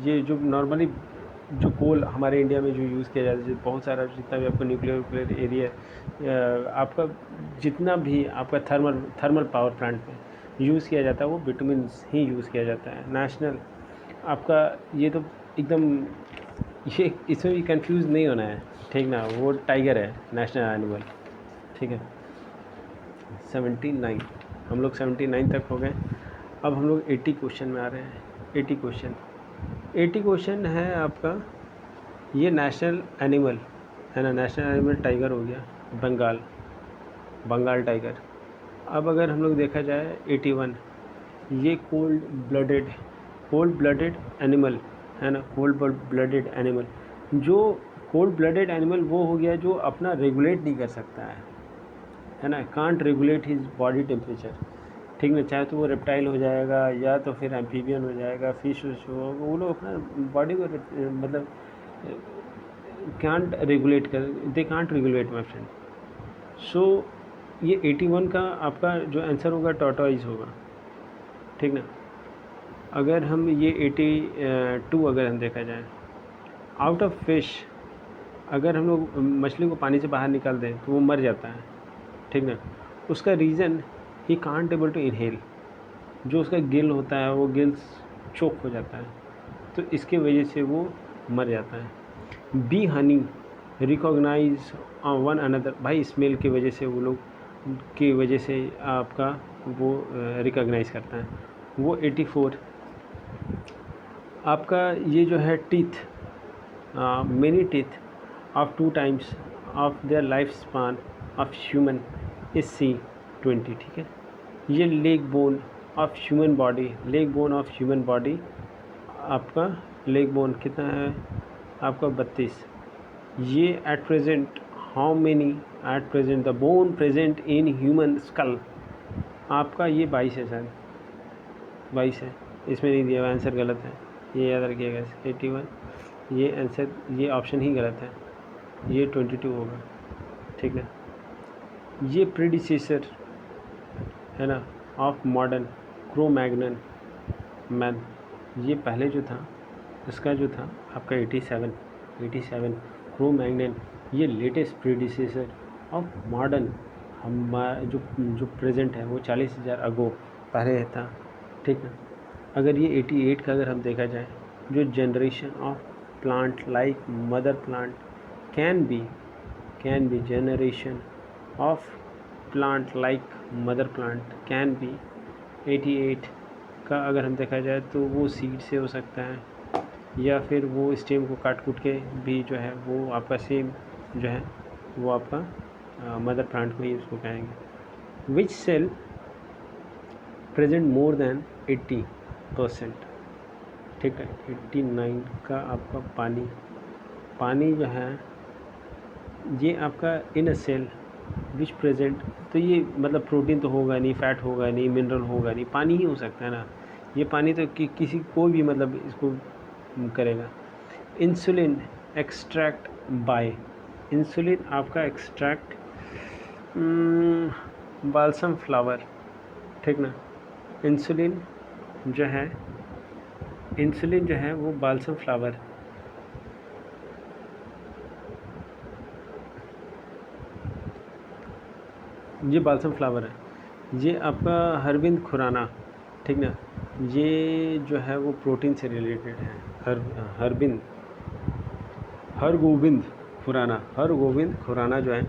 ये जो नॉर्मली जो कोल हमारे इंडिया में जो यूज़ किया जाता है, बहुत सारा जितना भी आपका न्यूक्लियर एरिया आपका जितना भी आपका थर्मल पावर प्लांट में यूज़ किया जाता है वो बिटुमिन ही यूज़ किया जाता है। नेशनल आपका ये तो एकदम ये इसमें भी कंफ्यूज नहीं होना है, ठीक ना, वो टाइगर है नेशनल एनिमल, ठीक है। 79 हम लोग 79 तक हो गए। अब हम लोग 80 क्वेश्चन में आ रहे हैं। 80 क्वेश्चन है आपका, ये नेशनल एनिमल है ना, नेशनल एनिमल टाइगर हो गया, बंगाल टाइगर। अब अगर हम लोग देखा जाए 81, ये कोल्ड ब्लडेड एनिमल है ना, कोल्ड ब्लडेड एनिमल। जो कोल्ड ब्लडेड एनिमल वो हो गया जो अपना रेगुलेट नहीं कर सकता है ना, can't regulate his body temperature, ठीक ना, चाहे तो वो रेप्टाइल हो जाएगा या तो फिर एम्फीबियन हो जाएगा, फिश हो, वो लोग अपना बॉडी को मतलब कांट रेगुलेट माय फ्रेंड। सो ये 81 का आपका जो आंसर होगा टॉर्टोइज होगा, ठीक ना। अगर हम ये 82 अगर हम देखा जाए, आउट ऑफ फिश अगर हम लोग मछली को पानी से बाहर निकाल दें तो वो मर जाता है, ठीक ना। उसका रीज़न ही कांट एबल टू इनहेल, जो उसका गिल होता है वो गिल्स चोक हो जाता है, तो इसके वजह से वो मर जाता है। Bee honey recognise one another, भाई स्मेल की वजह से वो लोग की वजह से आपका वो रिकॉग्नाइज करता है। वो 84 आपका ये जो है teeth, many teeth of 2 times of their life span of human is C 20, ठीक है। ये leg bone of human body, आपका लेग बोन कितना है आपका 32। ये at present how many at present the bone present in human skull, आपका ये 22 है, शायद 22 है, इसमें नहीं दिया हुआ, आंसर गलत है, ये याद रखिएगा। 81 ये आंसर, ये ऑप्शन ही गलत है, ये 22 होगा, ठीक है। ये प्रीडिसेसर है ना ऑफ मॉडर्न क्रो-मैग्नन मैन, ये पहले जो था इसका जो था आपका 87 क्रो-मैग्नन, ये लेटेस्ट प्रीडिसेसर ऑफ मॉडर्न हमारा जो प्रेजेंट है वो 40,000 अगो पहले था, ठीक है। अगर ये 88 का अगर हम देखा जाए, जो generation of plant like mother plant can be generation of plant like mother plant can be 88 का अगर हम देखा जाए तो वो सीड से हो सकता है, या फिर वो स्टेम को काट कूट के भी जो है वो आपका सेम जो है वो आपका मदर प्लांट को ही उसको कहेंगे। विच सेल प्रेजेंट मोर देन 80%, ठीक है। 89 का आपका पानी जो है ये आपका इन अ सेल विच प्रेजेंट, तो ये मतलब प्रोटीन तो होगा नहीं, फैट होगा नहीं, मिनरल होगा नहीं, पानी ही हो सकता है ना, ये पानी तो किसी को भी मतलब इसको करेगा। इंसुलिन एक्सट्रैक्ट बाय, इंसुलिन आपका एक्सट्रैक्ट बाल्सम फ्लावर, ठीक ना। इंसुलिन जो है वो बाल्सम फ्लावर, ये बाल्सम फ्लावर है, ये आपका हरविंद खुराना, ठीक ना। ये जो है वो प्रोटीन से रिलेटेड है। हरगोविंद खुराना जो है,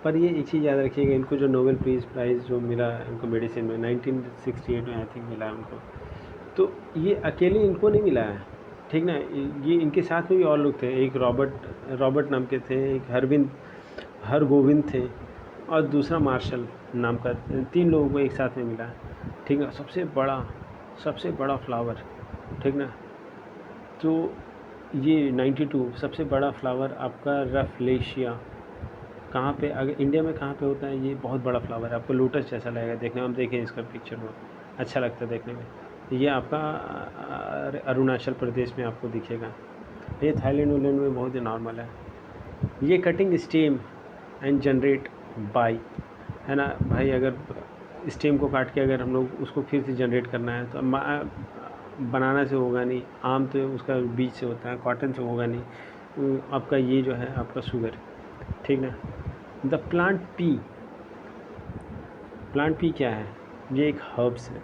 पर ये एक चीज़ याद रखिएगा, इनको जो नोबेल प्राइज़ जो मिला इनको मेडिसिन में 1968 में आई थिंक मिला है उनको, तो ये अकेले इनको नहीं मिला है, ठीक ना। ये इनके साथ में भी और लोग थे, एक रॉबर्ट नाम के थे, एक हरगोविंद थे, और दूसरा मार्शल नाम का, 3 लोगों को एक साथ में मिला, ठीक है। सबसे बड़ा फ्लावर, ठीक ना। तो ये 92 सबसे बड़ा फ्लावर आपका रफलेशिया, कहाँ पे, अगर इंडिया में कहाँ पे होता है, ये बहुत बड़ा फ्लावर है, आपको लोटस जैसा लगेगा देखने में, हम देखें इसका पिक्चर में, अच्छा लगता है देखने में। ये आपका अरुणाचल प्रदेश में आपको दिखेगा, ये थाईलैंड वैलैंड में बहुत ही नॉर्मल है। ये cutting stem and generate by, है ना भाई, अगर स्टेम को काट के अगर हम लोग उसको फिर से जनरेट करना है तो बनाना से होगा नहीं, आम तो उसका बीज से होता है, कॉटन से होगा नहीं, आपका ये जो है आपका शुगर, ठीक ना। द प्लांट पी क्या है? ये एक हर्ब्स है।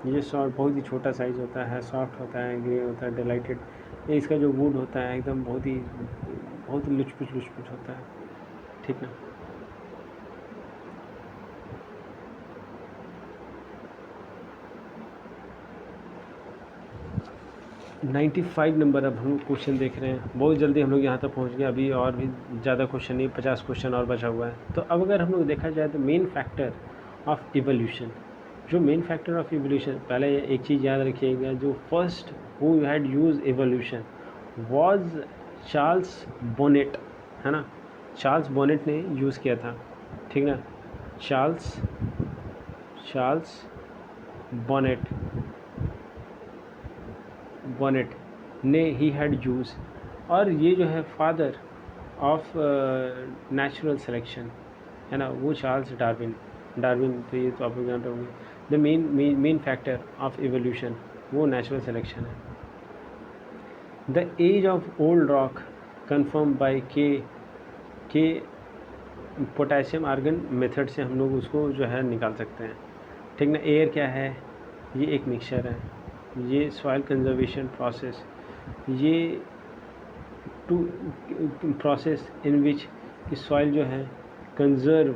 ये सॉफ्ट, बहुत ही छोटा साइज़ होता है, सॉफ्ट होता है, ग्रे होता है, डिलाइटेड। ये इसका जो वुड होता है एकदम बहुत ही लुच-पुच होता है, ठीक ना। 95 नंबर अब हम क्वेश्चन देख रहे हैं। बहुत जल्दी हम लोग यहाँ तक पहुँच गए। अभी और भी ज़्यादा क्वेश्चन नहीं, 50 क्वेश्चन और बचा हुआ है। तो अब अगर हम लोग देखा जाए तो मेन फैक्टर ऑफ इवोल्यूशन, जो मेन फैक्टर ऑफ इवोल्यूशन, पहले एक चीज़ याद रखिएगा, जो first who had use evolution was Charles bonnet, है ना। चार्ल्स बोनेट ने यूज़ किया था, ठीक ना। चार्ल्स बोनेट ने ही हैड यूज, और ये जो है फादर ऑफ नेचुरल सिलेक्शन, है ना, वो चार्ल्स डार्विन। तो ये तो आप लोग जानते होंगे। The main factor of evolution वो नेचुरल सिलेक्शन है। The age of old rock confirm by K potassium argon method से हम लोग उसको जो है निकाल सकते हैं, ठीक ना। एयर क्या है? ये एक मिक्सचर है। ये सॉइल कंजर्वेशन प्रोसेस, ये to process in which soil जो है conserve,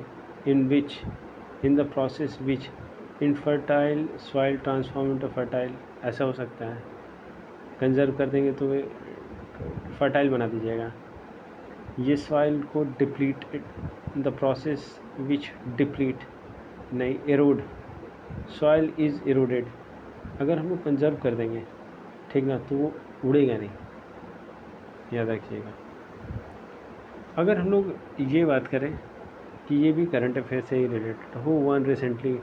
in the process which infertile soil transform into fertile, ऐसा हो सकता है। कंजर्व कर देंगे तो फर्टाइल बना दीजिएगा। ये सॉइल को deplete, the process which deplete, नहीं, एरोड, सॉइल इज़ एरोडेड। अगर हम लोग कंजर्व कर देंगे, ठीक ना, तो वो उड़ेगा नहीं, याद रखिएगा। अगर हम लोग ये बात करें कि ये भी करंट अफेयर से ही related, who won recently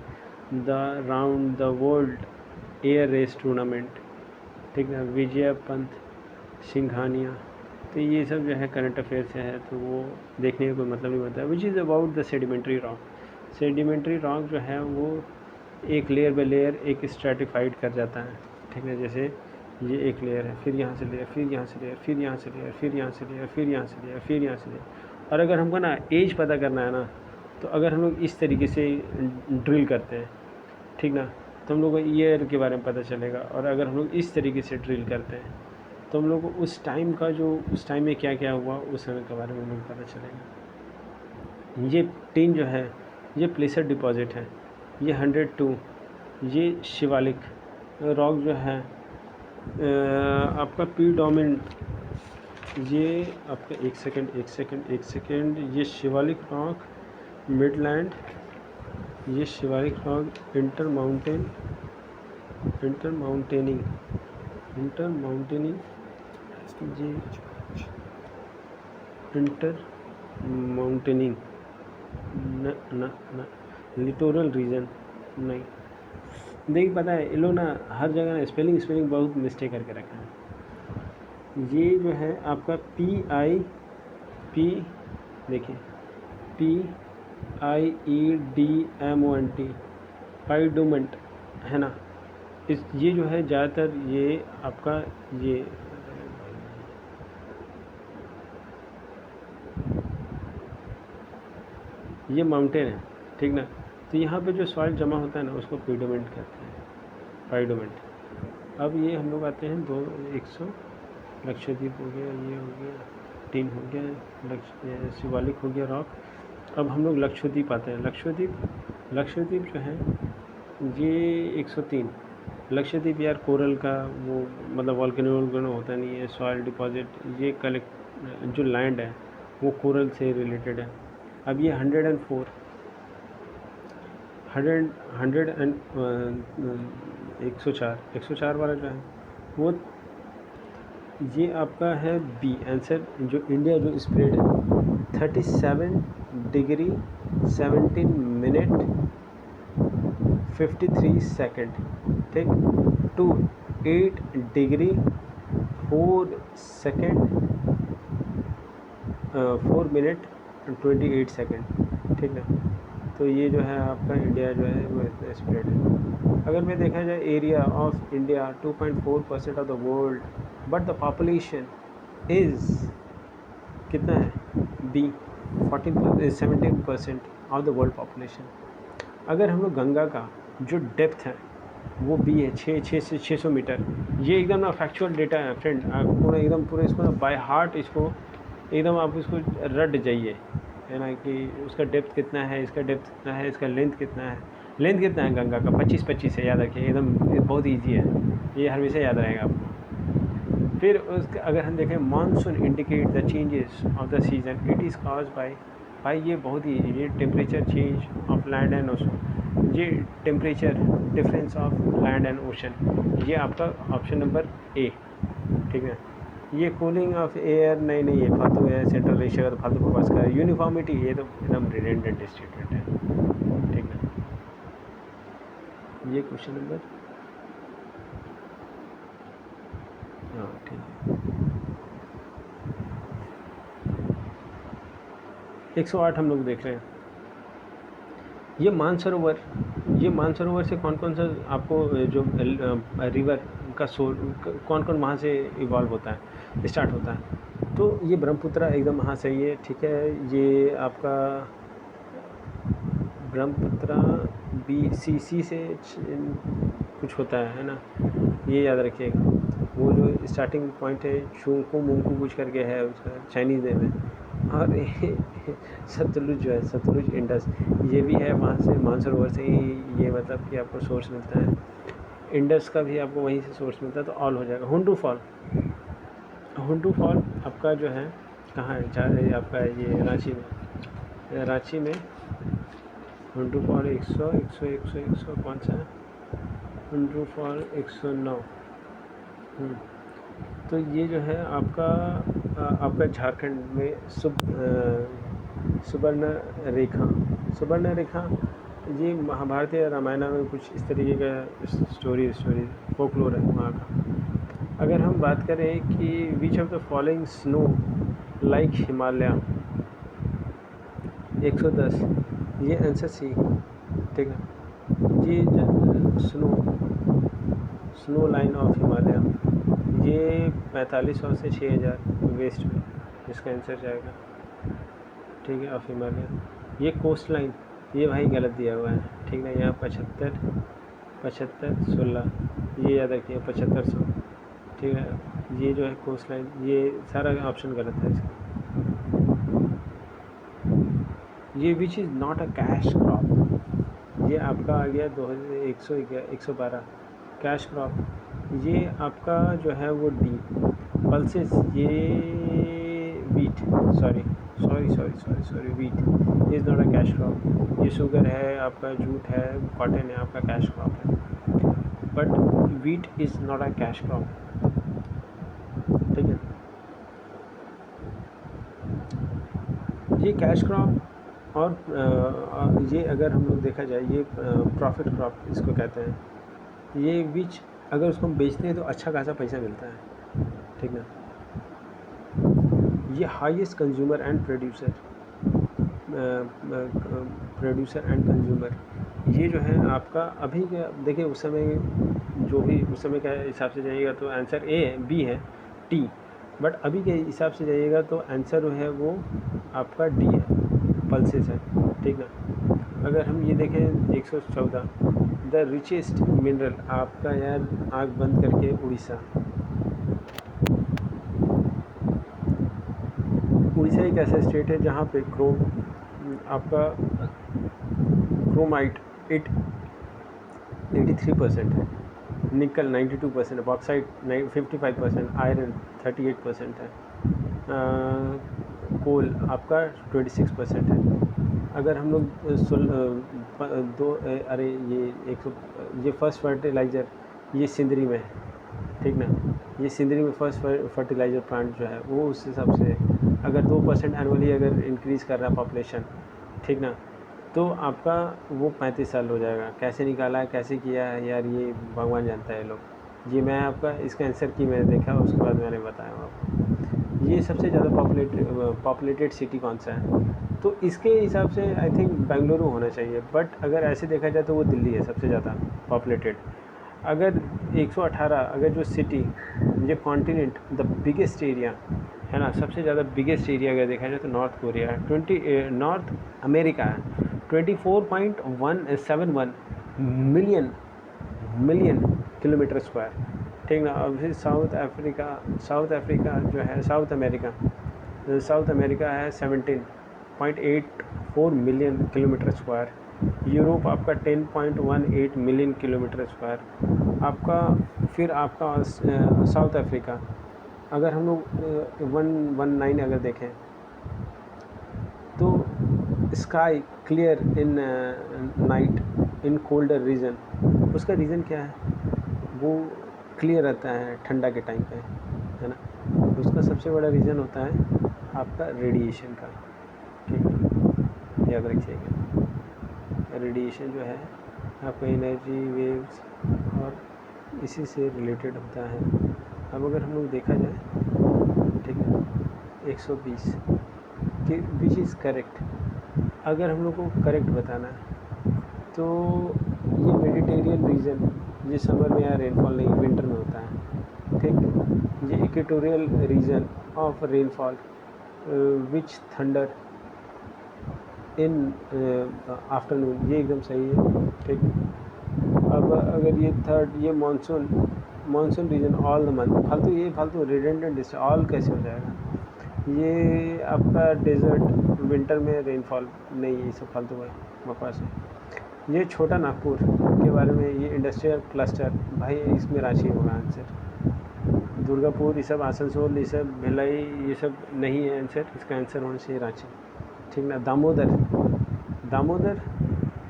the round the world air race tournament, ठीक ना, विजय पंत सिंघानिया। तो ये सब जो है करंट अफेयर से है, तो वो देखने का कोई मतलब नहीं बनता है। Which is about the sedimentary rock. Sedimentary rock जो है वो एक लेयर बाय लेयर एक स्ट्रेटिफाइड कर जाता है, ठीक है। जैसे ये एक लेयर है, फिर यहाँ से लेयर, फिर यहाँ से लेयर, फिर यहाँ से लेयर, फिर यहाँ से लेयर, फिर यहाँ से लेयर, फिर यहाँ से लेयर। और अगर हमको ना एज पता करना है ना, तो अगर हम लोग इस तरीके से ड्रिल करते हैं, ठीक ना, तो हम लोग को ईयर के बारे में पता चलेगा। और अगर हम लोग इस तरीके से ड्रिल करते हैं तो हम लोग को उस टाइम का, जो उस टाइम में क्या क्या हुआ उस समय के बारे में हम लोग पता चलेगा। ये टिन जो है ये प्लेसर डिपॉजिट है, ये 102, ये शिवालिक रॉक जो है आपका प्रीडोमिनेंट, ये आपका एक सेकंड, ये शिवालिक रॉक मिडलैंड, ये शिवालिक रॉक इंटरमाउंटेनिंग, ये इंटरमाउंटेनिंग न लिटोरल रीजन नहीं। देखिए पता है, ये लोग ना हर जगह ना स्पेलिंग बहुत मिस्टेक करके रखा है। ये जो है आपका PIP, देखिए PIEDMONT, पाइडोमेंट, है ना। ये जो है ज़्यादातर ये आपका ये माउंटेन है, ठीक ना। तो यहाँ पे जो सॉइल जमा होता है ना उसको पाइडोमेंट कहते हैं, पाइडोमेंट। अब ये हम लोग आते हैं 100, लक्षद्वीप हो गया, ये हो गया, टीन हो गया, शिवालिक हो गया रॉक। अब हम लोग लक्षद्वीप आते हैं। लक्षद्वीप जो है ये 103। लक्षद्वीप यार कोरल का वो मतलब वॉल्केनो होता नहीं है, सॉइल डिपॉजिट, ये जो लैंड है वो कोरल से रिलेटेड है। अब ये 104 104 वाला जो है वो, ये आपका है बी आंसर। जो इंडिया जो स्प्रेड है 37 डिग्री 17 मिनट 53 सेकेंड, ठीक, to 8 degree 4 second 4 minute 28 second, ठीक है। तो तो ये जो है आपका इंडिया जो है वो इतना स्प्रेड है। अगर मैं देखा जाए area of India 2.4% of the world, but the population is कितना है, B 17% of the world population. अगर हम लोग गंगा का जो डेप्थ है वो बी है 600 मीटर। ये एकदम ना फैक्चुअल डेटा है फ्रेंड, आप पूरा एकदम पूरे इसको ना बाय हार्ट इसको एकदम आप इसको रट जाइए, है ना, कि उसका डेप्थ कितना है, इसका डेप्थ कितना है, इसका लेंथ कितना है। लेंथ कितना है गंगा का 25 है, याद रखिए, एकदम बहुत ईजी है, ये हमेशा याद रहेगा आपको। फिर उसका अगर हम देखें monsoon indicate the changes of the season, it is cause by भाई ये बहुत ही ये temperature change of land and ocean, ये temperature difference of land and ocean, ये आपका ऑप्शन नंबर ए, ठीक है। ये कूलिंग ऑफ एयर नहीं ये फालतू है, सेंट्रल एशिया का तो फालतू बकवास का है। यूनिफॉर्मिटी ये तो एकदम रिडेंडेंट स्टेटमेंट है, ठीक है। ये क्वेश्चन नंबर, हाँ ठीक है, 108 हम लोग देख रहे हैं। ये मानसरोवर से कौन कौन सा आपको जो रिवर का कौन कौन वहाँ से इवॉल्व होता है, स्टार्ट होता है। तो ये ब्रह्मपुत्र एकदम हाँ सही है, ठीक है। ये आपका ब्रह्मपुत्र BCC से कुछ होता है ना, ये याद रखिएगा। वो जो स्टार्टिंग पॉइंट है शूको मुंकू कुछ करके है उसका चाइनीज़ नेम है। और सतलुज जो है, सतलुज इंडस, ये भी है वहाँ से, मानसरोवर से ही ये मतलब कि आपको सोर्स मिलता है। इंडस का भी आपको वहीं से सोर्स मिलता है, तो ऑल हो जाएगा। हुंडू फॉल आपका जो है कहाँ है, आपका ये रांची में हुंडू फॉल 100 कौन सा है, हुंडू फॉल 109। तो ये जो है आपका झारखंड में सुवर्ण रेखा, ये महाभारत या रामायण में कुछ इस तरीके का स्टोरी फोकलोर है वहाँ का। अगर हम बात करें कि which of the following snow like Himalaya, 110, ये आंसर सी, ठीक है। ये स्नो लाइन ऑफ हिमालय, ये 4500 से 6000 वेस्ट में, इसका आंसर जाएगा, ठीक है, ऑफ हिमालय। ये कोस्ट लाइन, ये भाई गलत दिया हुआ है, ठीक है। यहाँ 75 16, ये याद रखिए 7500, ठीक है। ये जो है कोस्ट लाइन, ये सारा ऑप्शन गलत है इसका। ये which is not a cash crop, ये आपका आ गया 112 कैश क्रॉप। ये आपका जो है वो डी पल्सेस, ये wheat, sorry wheat is not a cash crop. ये शुगर है, आपका जूट है, कॉटन है, आपका कैश क्रॉप है, but wheat is not a cash crop, ठीक है। ये कैश क्रॉप और ये अगर हम लोग देखा जाए, ये प्रॉफिट क्रॉप इसको कहते हैं। ये विच अगर उसको हम बेचते हैं तो अच्छा खासा पैसा मिलता है, ठीक है। ये highest consumer and producer and consumer, ये जो है आपका अभी का देखिए, उस समय जो भी उस समय के हिसाब से जाइएगा तो आंसर ए है, बी है टी, बट अभी के हिसाब से जाइएगा तो आंसर जो है वो आपका डी है, पल्सेस है, ठीक है। अगर हम ये देखें 114, द रिचेस्ट मिनरल आपका यार आँख बंद करके उड़ीसा एक ऐसा स्टेट है जहाँ पे आपका क्रोमाइट 83% है, निकल 92% है, बॉक्साइट 55%, आयरन 38% है, कोल आपका 26% है। अगर हम लोग ये फर्स्ट फर्टिलाइज़र ये सिंदरी में है, ठीक ना, ये सिंदरी में फर्स्ट फर्टिलाइज़र प्लांट जो है वो उस हिसाब से अगर 2% एनुअली अगर इंक्रीज़ कर रहा है पॉपुलेशन, ठीक ना, तो आपका वो 35 साल हो जाएगा। कैसे निकाला है, कैसे किया है यार, ये भगवान जानता है लोग। ये मैं आपका इसका आंसर की मैंने देखा, उसके बाद मैंने बताया आपको। ये सबसे ज़्यादा पॉपुलेटेड सिटी कौन सा है, तो इसके हिसाब से आई थिंक बेंगलुरु होना चाहिए, बट अगर ऐसे देखा जाए तो वो दिल्ली है सबसे ज़्यादा पॉपुलेटेड। अगर 118 अगर जो सिटी, ये कॉन्टिनेंट, द बिगेस्ट एरिया है ना, सबसे ज़्यादा बिगेस्ट एरिया अगर देखा जाए तो नॉर्थ कोरिया है, नॉर्थ अमेरिका है 24.171 मिलियन किलोमीटर स्क्वायर, ठीक ना। अब फिर साउथ अफ्रीका जो है, साउथ अमेरिका है 17.84 मिलियन किलोमीटर स्क्वायर। यूरोप आपका 10.18 मिलियन किलोमीटर स्क्वायर आपका। फिर आपका साउथ अफ्रीका, अगर हम लोग 119 अगर देखें तो sky clear in night in colder region, उसका रीज़न क्या है, वो क्लियर रहता है ठंडा के टाइम पे, है ना। उसका सबसे बड़ा रीज़न होता है आपका रेडिएशन का, ठीक है, याद रखिएगा। रेडिएशन जो है आपका एनर्जी वेव्स और इसी से रिलेटेड होता है। अब अगर हम लोग देखा जाए, ठीक है, 120 कि विच इज़ करेक्ट, अगर हम लोग को करेक्ट बताना है तो ये मेडिटेरियन रीजन, ये समर में या रेनफॉल नहीं, विंटर में होता है, ठीक। ये equatorial region of rainfall which thunder in afternoon, ये एकदम सही है, ठीक। अब अगर ये थर्ड, ये monsoon region all the month, फालतू रिडंडेंट, ऑल कैसे हो जाएगा, ये आपका डेजर्ट विंटर में रेनफॉल नहीं, ये सब फालतू है, बकवास है। ये छोटा नागपुर के बारे में, ये इंडस्ट्रियल क्लस्टर, भाई इसमें रांची होगा आंसर। दुर्गापुर, ये सब आसनसोल, ये सब भिलाई, ये सब नहीं है आंसर, इसका आंसर होना चाहिए रांची, ठीक ना। दामोदर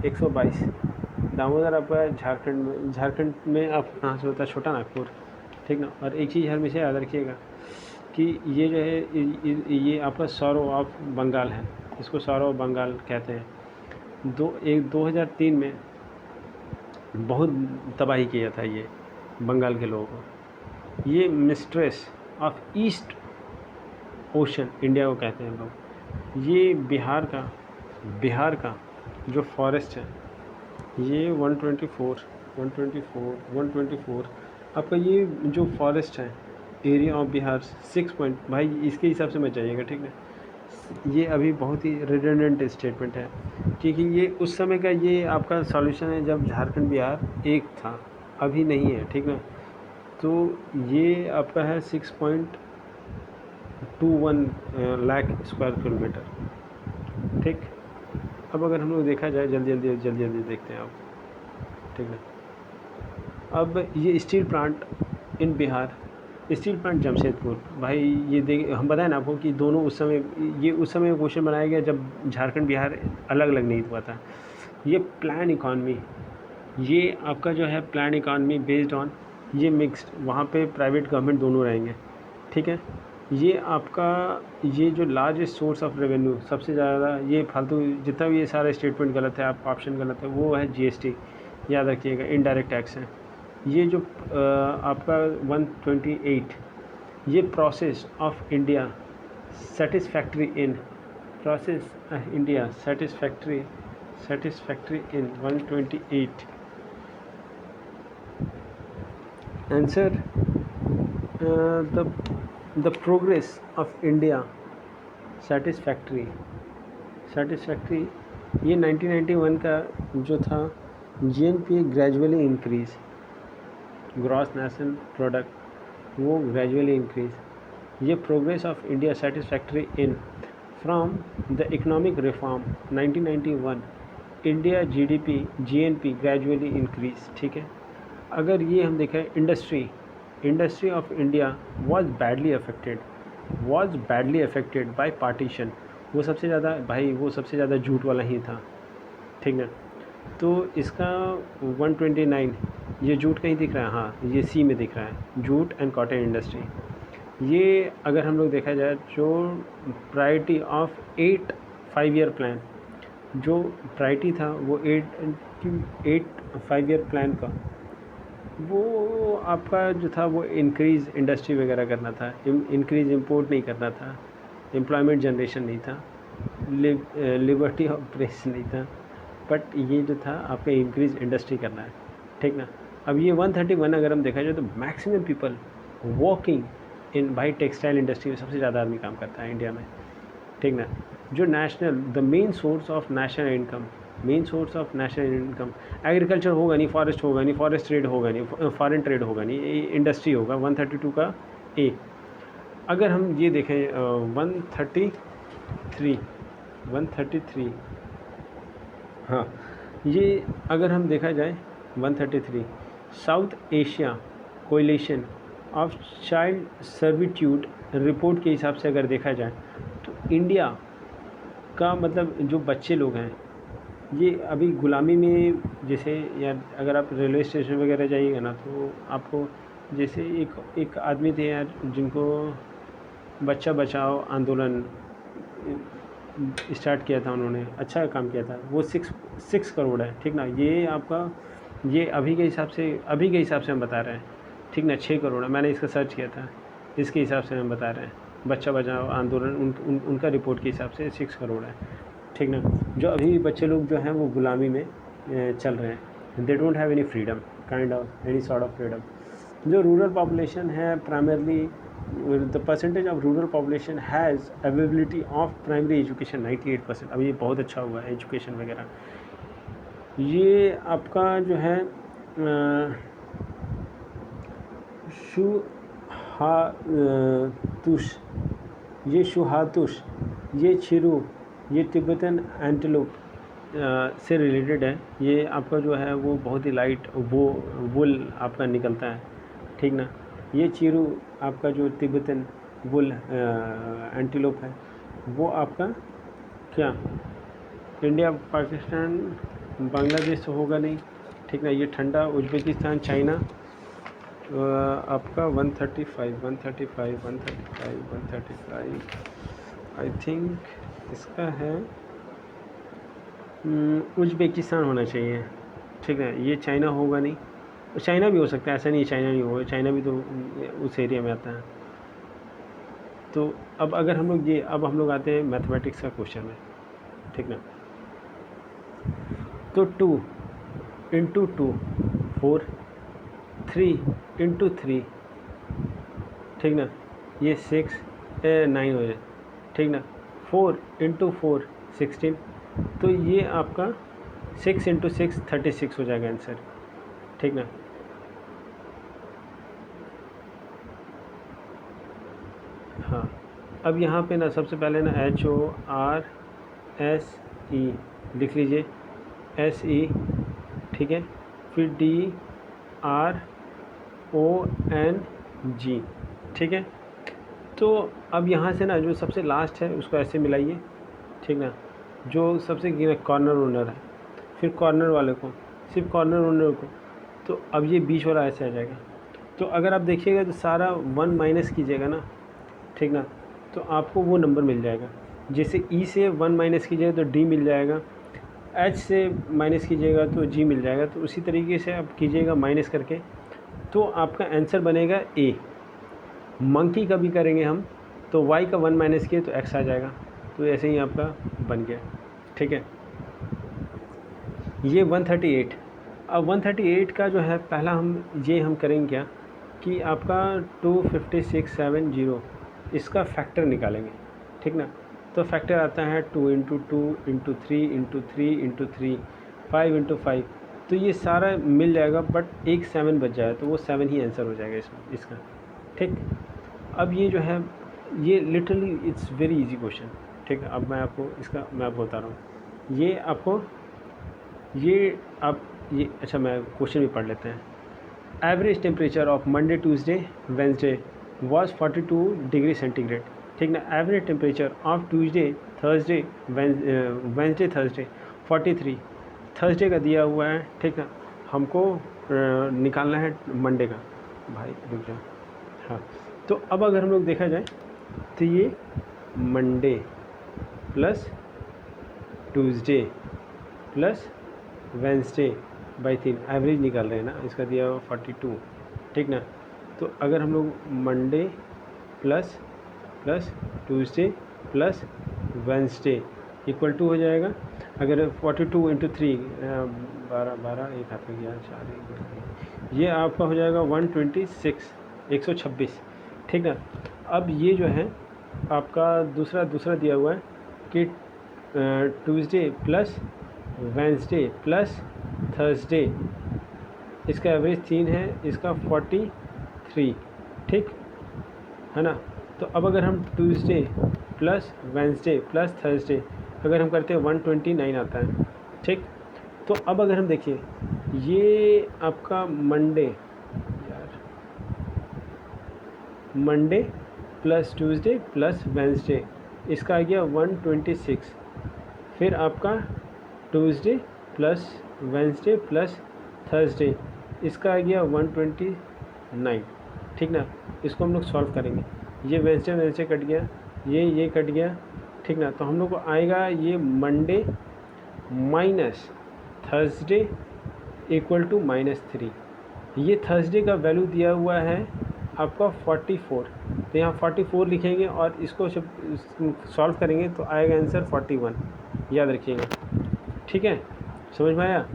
122, दामोदर आपका झारखंड में आप कहाँ से होता है, छोटा नागपुर, ठीक ना। और एक चीज़ हमेशा याद रखिएगा कि ये जो है ये आपका सौरो ऑफ बंगाल है, इसको सौरो ऑफ बंगाल कहते हैं। 2003 में बहुत तबाही किया था ये बंगाल के लोगों को। ये mistress of east ocean India को कहते हैं लोग। ये बिहार का जो फॉरेस्ट है, ये 124 आपका ये जो फॉरेस्ट है, एरिया ऑफ बिहार 6 पॉइंट, भाई इसके हिसाब से मत जाइएगा, ठीक है। ये अभी बहुत ही रिडंडेंट स्टेटमेंट है, क्योंकि ये उस समय का ये आपका सॉल्यूशन है जब झारखंड बिहार एक था, अभी नहीं है, ठीक ना। तो ये आपका है 6.21 लाख स्क्वायर किलोमीटर, ठीक। अब अगर हम लोग देखा जाए, जल्दी देखते हैं आप, ठीक है। अब ये steel plant in Bihar, steel plant Jamshedpur, भाई ये हम बताएं ना आपको कि दोनों उस समय क्वेश्चन बनाया गया जब झारखंड बिहार अलग अलग नहीं हुआ था। ये प्लान इकॉनमी, ये आपका जो है प्लान इकॉनमी बेस्ड ऑन, ये मिक्स्ड, वहाँ पे प्राइवेट गवर्नमेंट दोनों रहेंगे, ठीक है। ये आपका ये जो लार्जेस्ट सोर्स ऑफ रेवेन्यू, सबसे ज़्यादा, ये फालतू जितना भी ये सारा स्टेटमेंट गलत है, आप ऑप्शन गलत है, वो है जीएसटी, याद रखिएगा, इनडायरेक्ट टैक्स है। ये जो आपका 128, ये process of India satisfactory in, process India satisfactory in 128 answer. The progress of India satisfactory, ये 1991 का जो था, GNP gradually increase, gross national product, वो ग्रेजुअली इंक्रीज। ये progress of India satisfactory in from the economic reform 1991, India GNP gradually increase, ठीक है। अगर ये हम देखें, industry of India was badly affected by partition, वो सबसे ज़्यादा झूठ वाला ही था, ठीक है। तो इसका 129, ये जूट कहीं दिख रहा है, हाँ ये सी में दिख रहा है, जूट एंड कॉटन इंडस्ट्री। ये अगर हम लोग देखा जाए, जो प्रायोरिटी ऑफ 8 5-year प्लान, जो प्रायोरिटी था वो 8 5-year प्लान का, वो आपका जो था वो इंक्रीज़ इंडस्ट्री वगैरह करना था, इंक्रीज़ इंपोर्ट नहीं करना था, एम्प्लॉयमेंट जनरेशन नहीं था, लिबर्टी ऑफ प्रेस नहीं था, बट ये जो था आपका इंक्रीज़ इंडस्ट्री करना है, ठीक ना। अब ये 131 अगर हम देखा जाए तो मैक्सिमम पीपल वर्किंग इन भाई टेक्सटाइल इंडस्ट्री में सबसे ज़्यादा आदमी काम करता है इंडिया में, ठीक ना। जो national the main source of national income, main source of national income agriculture होगा नहीं, फॉरेस्ट होगा नहीं, फॉरेस्ट ट्रेड होगा नहीं, फॉरेन ट्रेड होगा नहीं, इंडस्ट्री होगा। 132 का ए। अगर हम ये देखें 133 हाँ, ये अगर हम देखा जाए 133 south Asia coalition of child servitude report के हिसाब से अगर देखा जाए तो इंडिया का मतलब जो बच्चे लोग हैं ये अभी गुलामी में, जैसे या अगर आप रेलवे स्टेशन वगैरह जाइएगा ना तो आपको जैसे एक आदमी थे यार जिनको बच्चा बचाओ आंदोलन स्टार्ट किया था, उन्होंने अच्छा काम किया था, वो 6 करोड़ है, ठीक ना। ये आपका ये अभी के हिसाब से हम बता रहे हैं, ठीक ना। 6 करोड़ है, मैंने इसका सर्च किया था, इसके हिसाब से हम बता रहे हैं। बच्चा बचाओ आंदोलन उनका रिपोर्ट के हिसाब से 6 करोड़ है, ठीक ना। जो अभी बच्चे लोग जो हैं वो गुलामी में चल रहे हैं, they don't have any freedom, kind of any sort of freedom. जो रूरल पॉपुलेशन है primarily the percentage of rural population has availability of primary education 98%। अब ये बहुत अच्छा हुआ है एजुकेशन वगैरह। ये आपका जो है शुहातुश, ये चिरू, ये तिब्बतन एंटीलोप से रिलेटेड है। ये आपका जो है वो बहुत ही लाइट वो वुल आपका निकलता है, ठीक ना। ये चिरू आपका जो तिब्बतन वुल एंटीलोप है वो आपका क्या इंडिया पाकिस्तान बांग्लादेश तो होगा नहीं, ठीक ना। ये ठंडा उज्बेकिस्तान चाइना आपका 135 आई थिंक इसका है उज्बेकिस्तान होना चाहिए, ठीक है। ये चाइना होगा नहीं, चाइना भी हो सकता है, ऐसा नहीं चाइना नहीं होगा, चाइना भी तो उस एरिया में आता है। तो अब अगर हम लोग आते हैं मैथमेटिक्स का क्वेश्चन में, ठीक ना। तो 2 × 2 4, 3 × 3, ठीक ना, ये 6 9 हो जाए, ठीक ना। 4 × 4 16, तो ये आपका 6 × 6 36 हो जाएगा आंसर, ठीक ना। हाँ, अब यहाँ पे ना सबसे पहले ना HORSE लिख लीजिए, SE, ठीक है। फिर DRONG, ठीक है। तो अब यहाँ से ना जो सबसे लास्ट है उसको ऐसे मिलाइए, ठीक ना। जो सबसे कॉर्नर ओनर है, फिर कॉर्नर वाले को, सिर्फ कॉर्नर ओनर को, तो अब ये बीच वाला ऐसे आ जाएगा। तो अगर आप देखिएगा तो सारा 1 माइनस कीजिएगा ना, ठीक ना, तो आपको वो नंबर मिल जाएगा। जैसे E से 1 माइनस कीजिएगा तो D मिल जाएगा, H से माइनस कीजिएगा तो G मिल जाएगा। तो उसी तरीके से आप कीजिएगा माइनस करके, तो आपका आंसर बनेगा A। मंकी का भी करेंगे हम, तो Y का 1 माइनस किए तो X आ जाएगा। तो ऐसे ही आपका बन गया, ठीक है। ये 138। अब 138 का जो है पहला हम करेंगे क्या कि आपका 25670 इसका फैक्टर निकालेंगे, ठीक ना। तो फैक्टर आता है 2 × 2 × 3 × 3 × 3 5 × 5, तो ये सारा मिल जाएगा, बट एक 7 बच जाए तो वो 7 ही आंसर हो जाएगा इसका, ठीक। अब ये जो है ये literally it's very easy question, ठीक है। अब मैं आपको बता रहा हूँ, ये आपको अच्छा मैं क्वेश्चन भी पढ़ लेते हैं। Average temperature of Monday Tuesday Wednesday was 42 degree centigrade, ठीक ना। Average temperature of Tuesday Thursday Wednesday Thursday 43, Thursday का दिया हुआ है, ठीक है। हमको निकालना है मंडे का, भाई रुक जाओ। हाँ, तो अब अगर हम लोग देखा जाए तो ये Monday plus Tuesday plus Wednesday by 3 average निकाल रहे हैं ना, इसका दिया हुआ 42, ठीक ना। तो अगर हम लोग Monday plus Tuesday plus Wednesday equal to हो जाएगा, अगर 42 इंटू 3 12 एक हाथ में गया 4 ये आपका हो जाएगा 126 126, ठीक ना। अब ये जो है आपका दूसरा दिया हुआ है कि Tuesday plus Wednesday plus Thursday, इसका एवरेज 3 है, इसका 43, ठीक है ना। तो अब अगर हम Tuesday plus Wednesday plus Thursday अगर हम करते हैं 129 आता है, ठीक। तो अब अगर हम देखिए ये आपका Monday plus Tuesday plus Wednesday इसका आ गया 126, फिर आपका Tuesday plus Wednesday plus Thursday इसका आ गया 129, ठीक ना। इसको हम लोग सॉल्व करेंगे, ये वेंसडे कट गया, ये कट गया, ठीक ना। तो हम लोग को आएगा ये Monday minus Thursday equal to -3, ये थर्सडे का वैल्यू दिया हुआ है आपका 44, तो यहाँ 44 लिखेंगे और इसको सॉल्व करेंगे तो आएगा आंसर 41, याद रखिएगा, ठीक है। समझ में आया?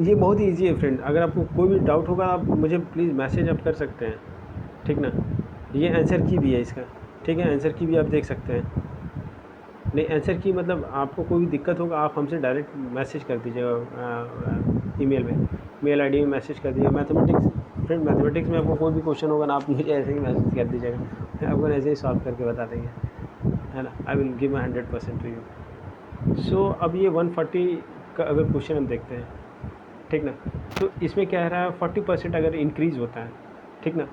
ये बहुत ही ईजी है फ्रेंड, अगर आपको कोई भी डाउट होगा आप मुझे प्लीज़ मैसेज आप कर सकते हैं, ठीक ना। ये आंसर की भी है इसका, ठीक है, आंसर की भी आप देख सकते हैं। नहीं आंसर की मतलब आपको कोई भी दिक्कत होगा आप हमसे डायरेक्ट मैसेज कर दीजिएगा, ईमेल में, मेल आईडी में मैसेज कर दीजिएगा। मैथमेटिक्स में आपको कोई भी क्वेश्चन होगा ना आप मुझे ऐसे ही मैसेज कर दीजिएगा, मैं आपको ऐसे ही सॉल्व करके बता देंगे, है ना। I will give my 100% to you. So अब ये 140 का अगर क्वेश्चन हम देखते हैं, ठीक ना, तो इसमें क्या है रहा है 40% अगर इंक्रीज़ होता है, ठीक ना,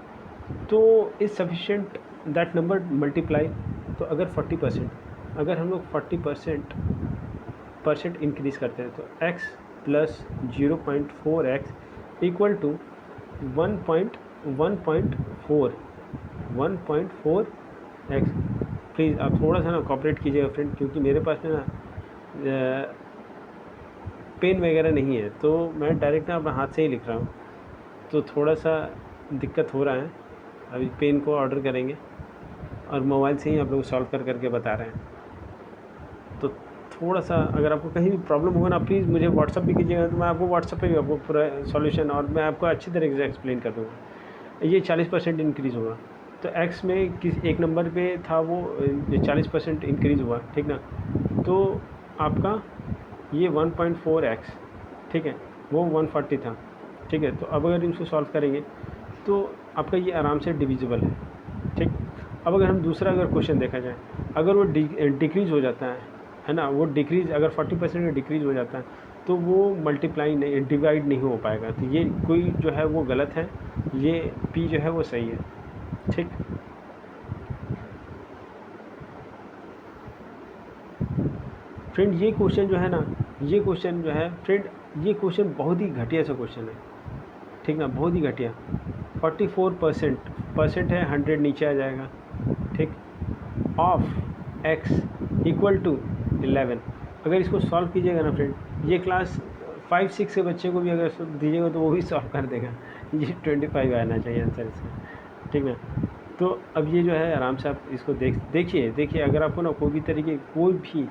तो is sufficient that number multiply. तो अगर 40% अगर हम लोग 40% इंक्रीज़ करते हैं तो x plus 0.4x equal to 1.4x। Please आप थोड़ा सा ना कॉपरेट कीजिएगा फ्रेंड, क्योंकि मेरे पास में ना पेन वगैरह नहीं है, तो मैं डायरेक्ट ना अपने हाथ से ही लिख रहा हूँ, तो थोड़ा सा दिक्कत हो रहा है। अभी पेन को ऑर्डर करेंगे और मोबाइल से ही आप लोग सॉल्व करके बता रहे हैं, तो थोड़ा सा अगर आपको कहीं भी प्रॉब्लम होगा ना प्लीज़ मुझे व्हाट्सअप भी कीजिएगा, तो मैं आपको व्हाट्सअप पे भी आपको पूरा सॉल्यूशन और मैं आपको अच्छी तरीके से एक्सप्लेन कर दूँगा। ये 40% इंक्रीज़ होगा, तो एक्स में किस एक नंबर पे था वो 40% इंक्रीज़ हुआ, ठीक ना। तो आपका ये 1.4x, ठीक है, वो 140 था, ठीक है। तो अब अगर इसको सॉल्व करेंगे तो आपका ये आराम से डिविजिबल है, ठीक। अब अगर हम दूसरा अगर क्वेश्चन देखा जाए, अगर वो डिक्रीज़ हो जाता है ना, वो डिक्रीज़ अगर 40% डिक्रीज़ हो जाता है तो वो मल्टीप्लाई नहीं डिवाइड नहीं हो पाएगा, तो ये कोई जो है वो गलत है, ये P जो है वो सही है, ठीक। फ्रेंड ये क्वेश्चन जो है ना, ये क्वेश्चन जो है फ्रेंड, ये क्वेश्चन बहुत ही घटिया सा क्वेश्चन है, ठीक ना, बहुत ही घटिया। 44% है, 100 नीचे आ जाएगा, ठीक। ऑफ x इक्वल टू 11, अगर इसको सॉल्व कीजिएगा ना फ्रेंड, ये क्लास 5-6 के बच्चे को भी अगर दीजिएगा तो वो भी सॉल्व कर देगा। ये 25 आना चाहिए आंसर इसका, ठीक ना। तो अब ये जो है आराम से आप इसको देखिए अगर आपको ना कोई भी तरीके कोई भी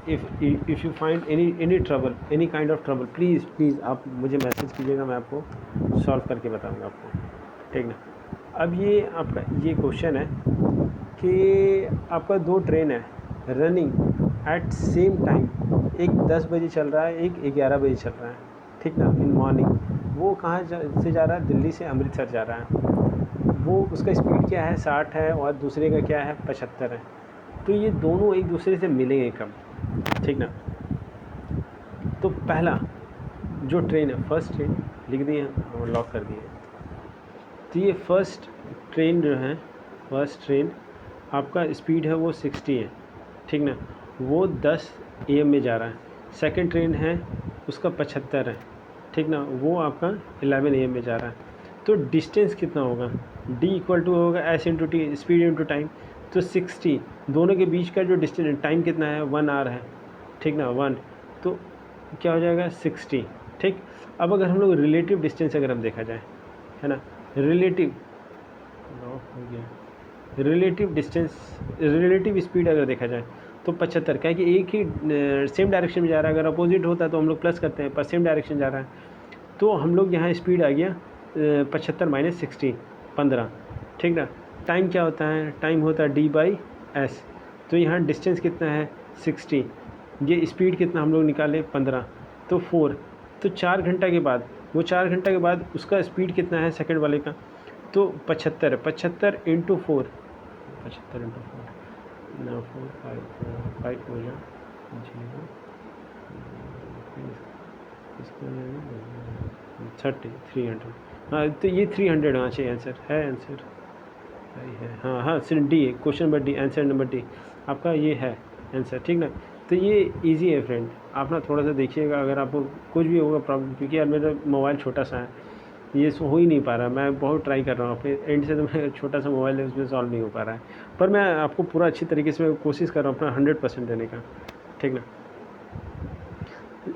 if you find any trouble, any kind of trouble, please आप मुझे मैसेज कीजिएगा, मैं आपको सॉल्व करके बताऊंगा आपको, ठीक ना। अब ये आपका ये क्वेश्चन है कि आपका 2 ट्रेन है रनिंग एट सेम टाइम, एक 10 बजे चल रहा है, एक 11 बजे चल रहा है, ठीक ना, इन मॉर्निंग। वो कहाँ से जा रहा है? दिल्ली से अमृतसर जा रहा है। वो उसका स्पीड क्या है? 60 है और दूसरे का क्या है? 75 है। तो ये दोनों एक दूसरे से मिलेंगे कब, ठीक ना। तो पहला जो ट्रेन है, फर्स्ट ट्रेन लिख दिए और लॉक कर दिए। तो ये फर्स्ट ट्रेन जो है, फर्स्ट ट्रेन आपका स्पीड है वो 60 है, ठीक ना, वो 10 AM में जा रहा है। सेकंड ट्रेन है उसका 75 है, ठीक ना, वो आपका 11 AM में जा रहा है। तो डिस्टेंस कितना होगा? D इक्वल टू होगा S into T, speed into time. तो 60 दोनों के बीच का जो डिस्टेंस टाइम कितना है? 1 आवर है, ठीक ना, 1। तो क्या हो जाएगा 60, ठीक। अब अगर हम लोग रिलेटिव डिस्टेंस अगर हम देखा जाए, है ना, रिलेटिव हो गया, रिलेटिव डिस्टेंस, रिलेटिव स्पीड अगर देखा जाए तो 75, क्या है कि एक ही सेम डायरेक्शन में जा रहा है। अगर अपोजिट होता तो हम लोग प्लस करते हैं, पर सेम डायरेक्शन जा रहा है तो हम लोग यहाँ स्पीड आ गया 75 माइनस 60, 15, ठीक ना। टाइम क्या होता है, टाइम होता है d/s, तो यहाँ डिस्टेंस कितना है 60, ये स्पीड कितना हम लोग निकाले 15, तो 4, तो 4 घंटा के बाद, वो 4 घंटा के बाद उसका स्पीड कितना है सेकंड वाले का, तो 75, 75 इंटू 4, 75 इंटू 4 ना 4 5 हो जाए 0, इसको 30 300, हाँ तो ये 300 आना चाहिए आंसर, है आंसर है, हाँ हाँ सिर्फ D, question number D, answer number D आपका ये है आंसर, ठीक ना। तो ये इजी है फ्रेंड, आप ना थोड़ा सा देखिएगा, अगर आपको कुछ भी होगा प्रॉब्लम, क्योंकि यार मेरा मोबाइल छोटा सा है, ये हो ही नहीं पा रहा, मैं बहुत ट्राई कर रहा हूँ अपने एंड से, तो मेरा छोटा सा मोबाइल है उसमें सॉल्व नहीं हो पा रहा है, पर मैं आपको पूरा अच्छी तरीके से मैं कोशिश कर रहा हूँ अपना 100% देने का, ठीक ना।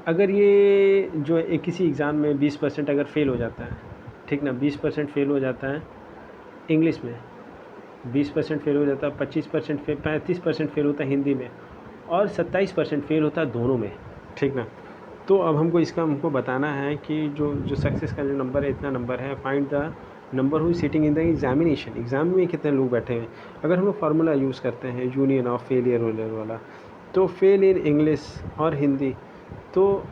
अगर ये जो एक किसी एग्ज़ाम में 20% अगर फेल हो जाता है, ठीक ना, 20% फेल हो जाता है इंग्लिश में, 20% फेल हो जाता है, 25% फेल, 35% फेल होता है हिंदी में, और 27% फेल होता है दोनों में, ठीक ना। तो अब हमको बताना है कि जो सक्सेस का जो नंबर है इतना नंबर है, find the number who sitting in the examination, exam में कितने लोग बैठे हैं। अगर हम लोग फार्मूला यूज़ करते हैं यूनियन ऑफ फेलियर वेलियर वाला, तो फेल इन इंग्लिश और हिंदी तो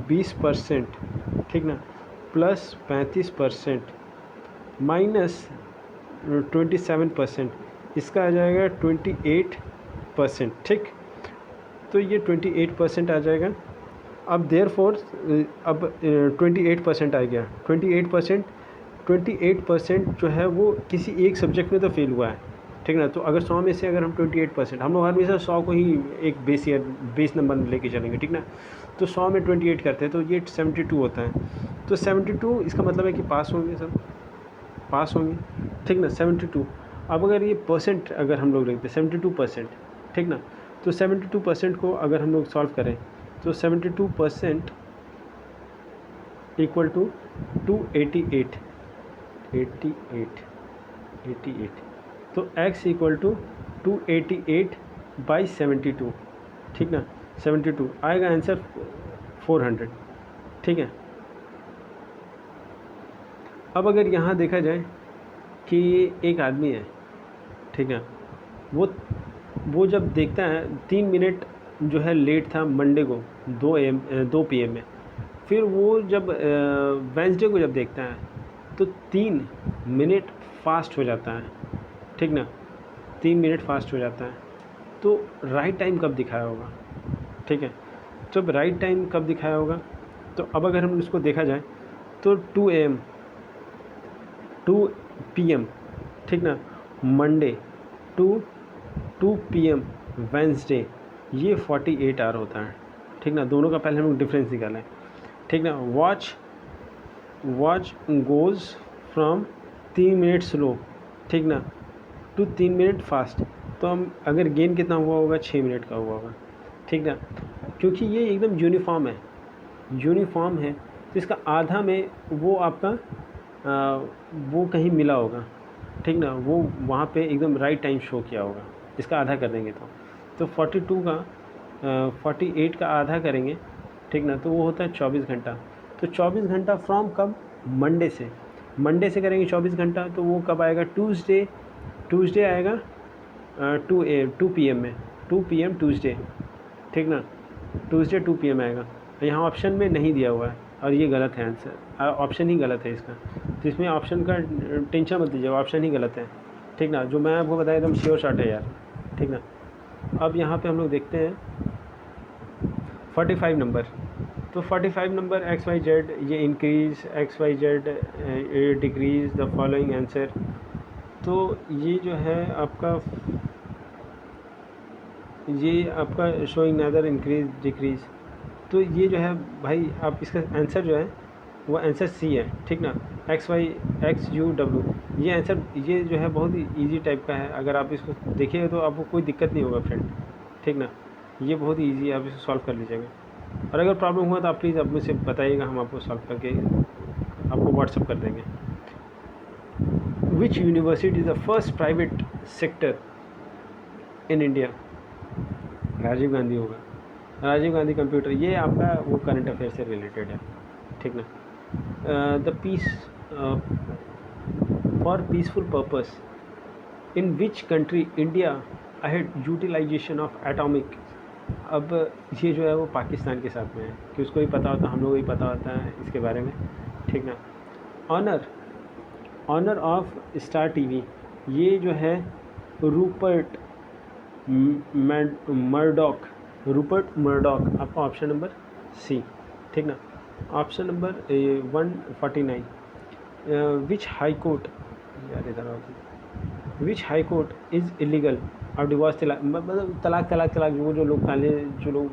20%, ठीक ना, प्लस 35% माइनस 27%, इसका आ जाएगा 28%, ठीक। तो ये 28% आ जाएगा। अब देयरफॉर अब 28% आ गया, 28% जो है वो किसी एक सब्जेक्ट में तो फेल हुआ है, ठीक ना। तो अगर 100 में से अगर हम 28%, हम लोग हमेशा 100 को ही एक बेस नंबर लेके चलेंगे, ठीक ना। तो 100 में 28 करते हैं तो ये 72 होता है, तो 72 इसका मतलब है कि पास होंगे, सब पास होंगे, ठीक ना, 72। अब अगर ये परसेंट अगर हम लोग लिखते हैं 72%, ठीक ना, तो 72% को अगर हम लोग सॉल्व करें तो 72% इक्वल टू 288, 88, तो x इक्वल टू 288/72, ठीक ना, 72 आएगा आंसर 400, ठीक है। अब अगर यहाँ देखा जाए कि एक आदमी है, ठीक है, वो जब देखता है 3 मिनट जो है लेट था मंडे को 2 PM में, फिर वो जब वेंसडे को जब देखता है तो 3 मिनट फास्ट हो जाता है, ठीक ना, 3 मिनट फास्ट हो जाता है। तो राइट टाइम कब दिखाया होगा, ठीक है, तो राइट टाइम कब दिखाया होगा, तो अब अगर हम इसको देखा जाए तो 2 PM, ठीक ना, मंडे 2 PM वेंसडे, ये 48 आवर होता है, ठीक ना। दोनों का पहले हम डिफरेंस निकालें, ठीक ना। Watch goes from 3 minute slow, ठीक ना, टू 3 मिनट फास्ट, तो हम अगर गेन कितना हुआ होगा 6 मिनट का हुआ होगा, ठीक ना। क्योंकि ये एकदम यूनिफॉर्म है तो इसका आधा में वो आपका वो कहीं मिला होगा, ठीक ना, वो वहाँ पे एकदम राइट टाइम शो किया होगा, इसका आधा कर देंगे तो 48 का आधा करेंगे, ठीक ना, तो वो होता है 24 घंटा। तो 24 घंटा फ्रॉम कब, मंडे से करेंगे 24 घंटा, तो वो कब आएगा, ट्यूसडे आएगा 2 PM में, 2 PM ट्यूसडे, ठीक ना, ट्यूसडे 2 PM आएगा। यहाँ ऑप्शन में नहीं दिया हुआ है और ये गलत है आंसर, ऑप्शन ही गलत है इसका, तो इसमें ऑप्शन का टेंशन मत लीजिए, ऑप्शन ही गलत है, ठीक ना। जो मैं आपको बताया एकदम श्योर शॉट है यार, ठीक ना। अब यहाँ पे हम लोग देखते हैं 45 नंबर, तो 45 नंबर XYZ ये increase, XYZ decrease the following answer, तो ये जो है आपका शोइंग नदर इंक्रीज डिक्रीज़, तो ये जो है भाई आप इसका आंसर जो है वो आंसर सी है, ठीक ना। XYXUW ये आंसर, ये जो है बहुत ही ईजी टाइप का है, अगर आप इसको देखिएगा तो आपको कोई दिक्कत नहीं होगा फ्रेंड, ठीक ना, ये बहुत ही ईजी है, आप इसको सॉल्व कर लीजिएगा। और अगर प्रॉब्लम हुआ तो आप प्लीज़ अब मुझसे बताइएगा, हम आपको सॉल्व करके आपको व्हाट्सअप कर देंगे। Which university is the first private sector in India? Rajiv Gandhi होगा, राजीव गांधी कंप्यूटर। ये आपका वो करंट अफेयर से रिलेटेड है, ठीक ना। The peace for peaceful purpose in which country India ahead utilisation of atomic. अब ये जो है वो पाकिस्तान के साथ में है, कि उसको भी पता होता, हम लोगों को भी पता होता है इसके बारे में, ठीक ना। ऑनर ऑफ स्टार टीवी, ये जो है रूपर्ट मर्डॉक, रूपर्ट मर्डॉक, आपका ऑप्शन नंबर सी, ठीक ना। ऑप्शन नंबर 149, विच हाई कोर्ट, यार इधर विच हाई कोर्ट इज़ इलीगल और डिवोर्स तलाक, मतलब तलाक वो जो लोग काले जो लोग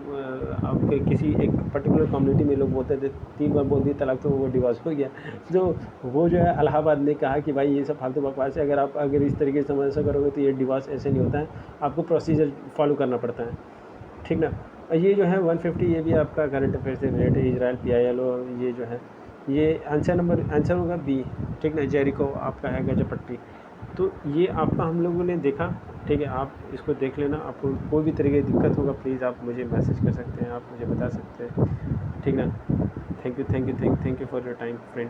आपके किसी एक पर्टिकुलर कम्युनिटी में लोग बोलते थे 3 बार बोल दिए तलाक तो वो डिवोर्स हो गया। जो वो जो है इलाहाबाद ने कहा कि भाई ये सब फालतू बकवास है, अगर इस तरीके से समझा करोगे तो ये डिवोर्स ऐसे नहीं होता है, आपको प्रोसीजर फॉलो करना पड़ता है, ठीक ना। ये जो है 150, ये भी आपका करंट अफेयर से रिलेटेड, इजराइल PILO, ये जो है ये आंसर होगा बी, ठीक ना। जेरिको आपका है गजपट्टी। तो ये आपका हम लोगों ने देखा, ठीक है। आप इसको देख लेना, आपको कोई भी तरीके की दिक्कत होगा प्लीज़ आप मुझे मैसेज कर सकते हैं, आप मुझे बता सकते हैं, ठीक ना। Thank you for your time friend.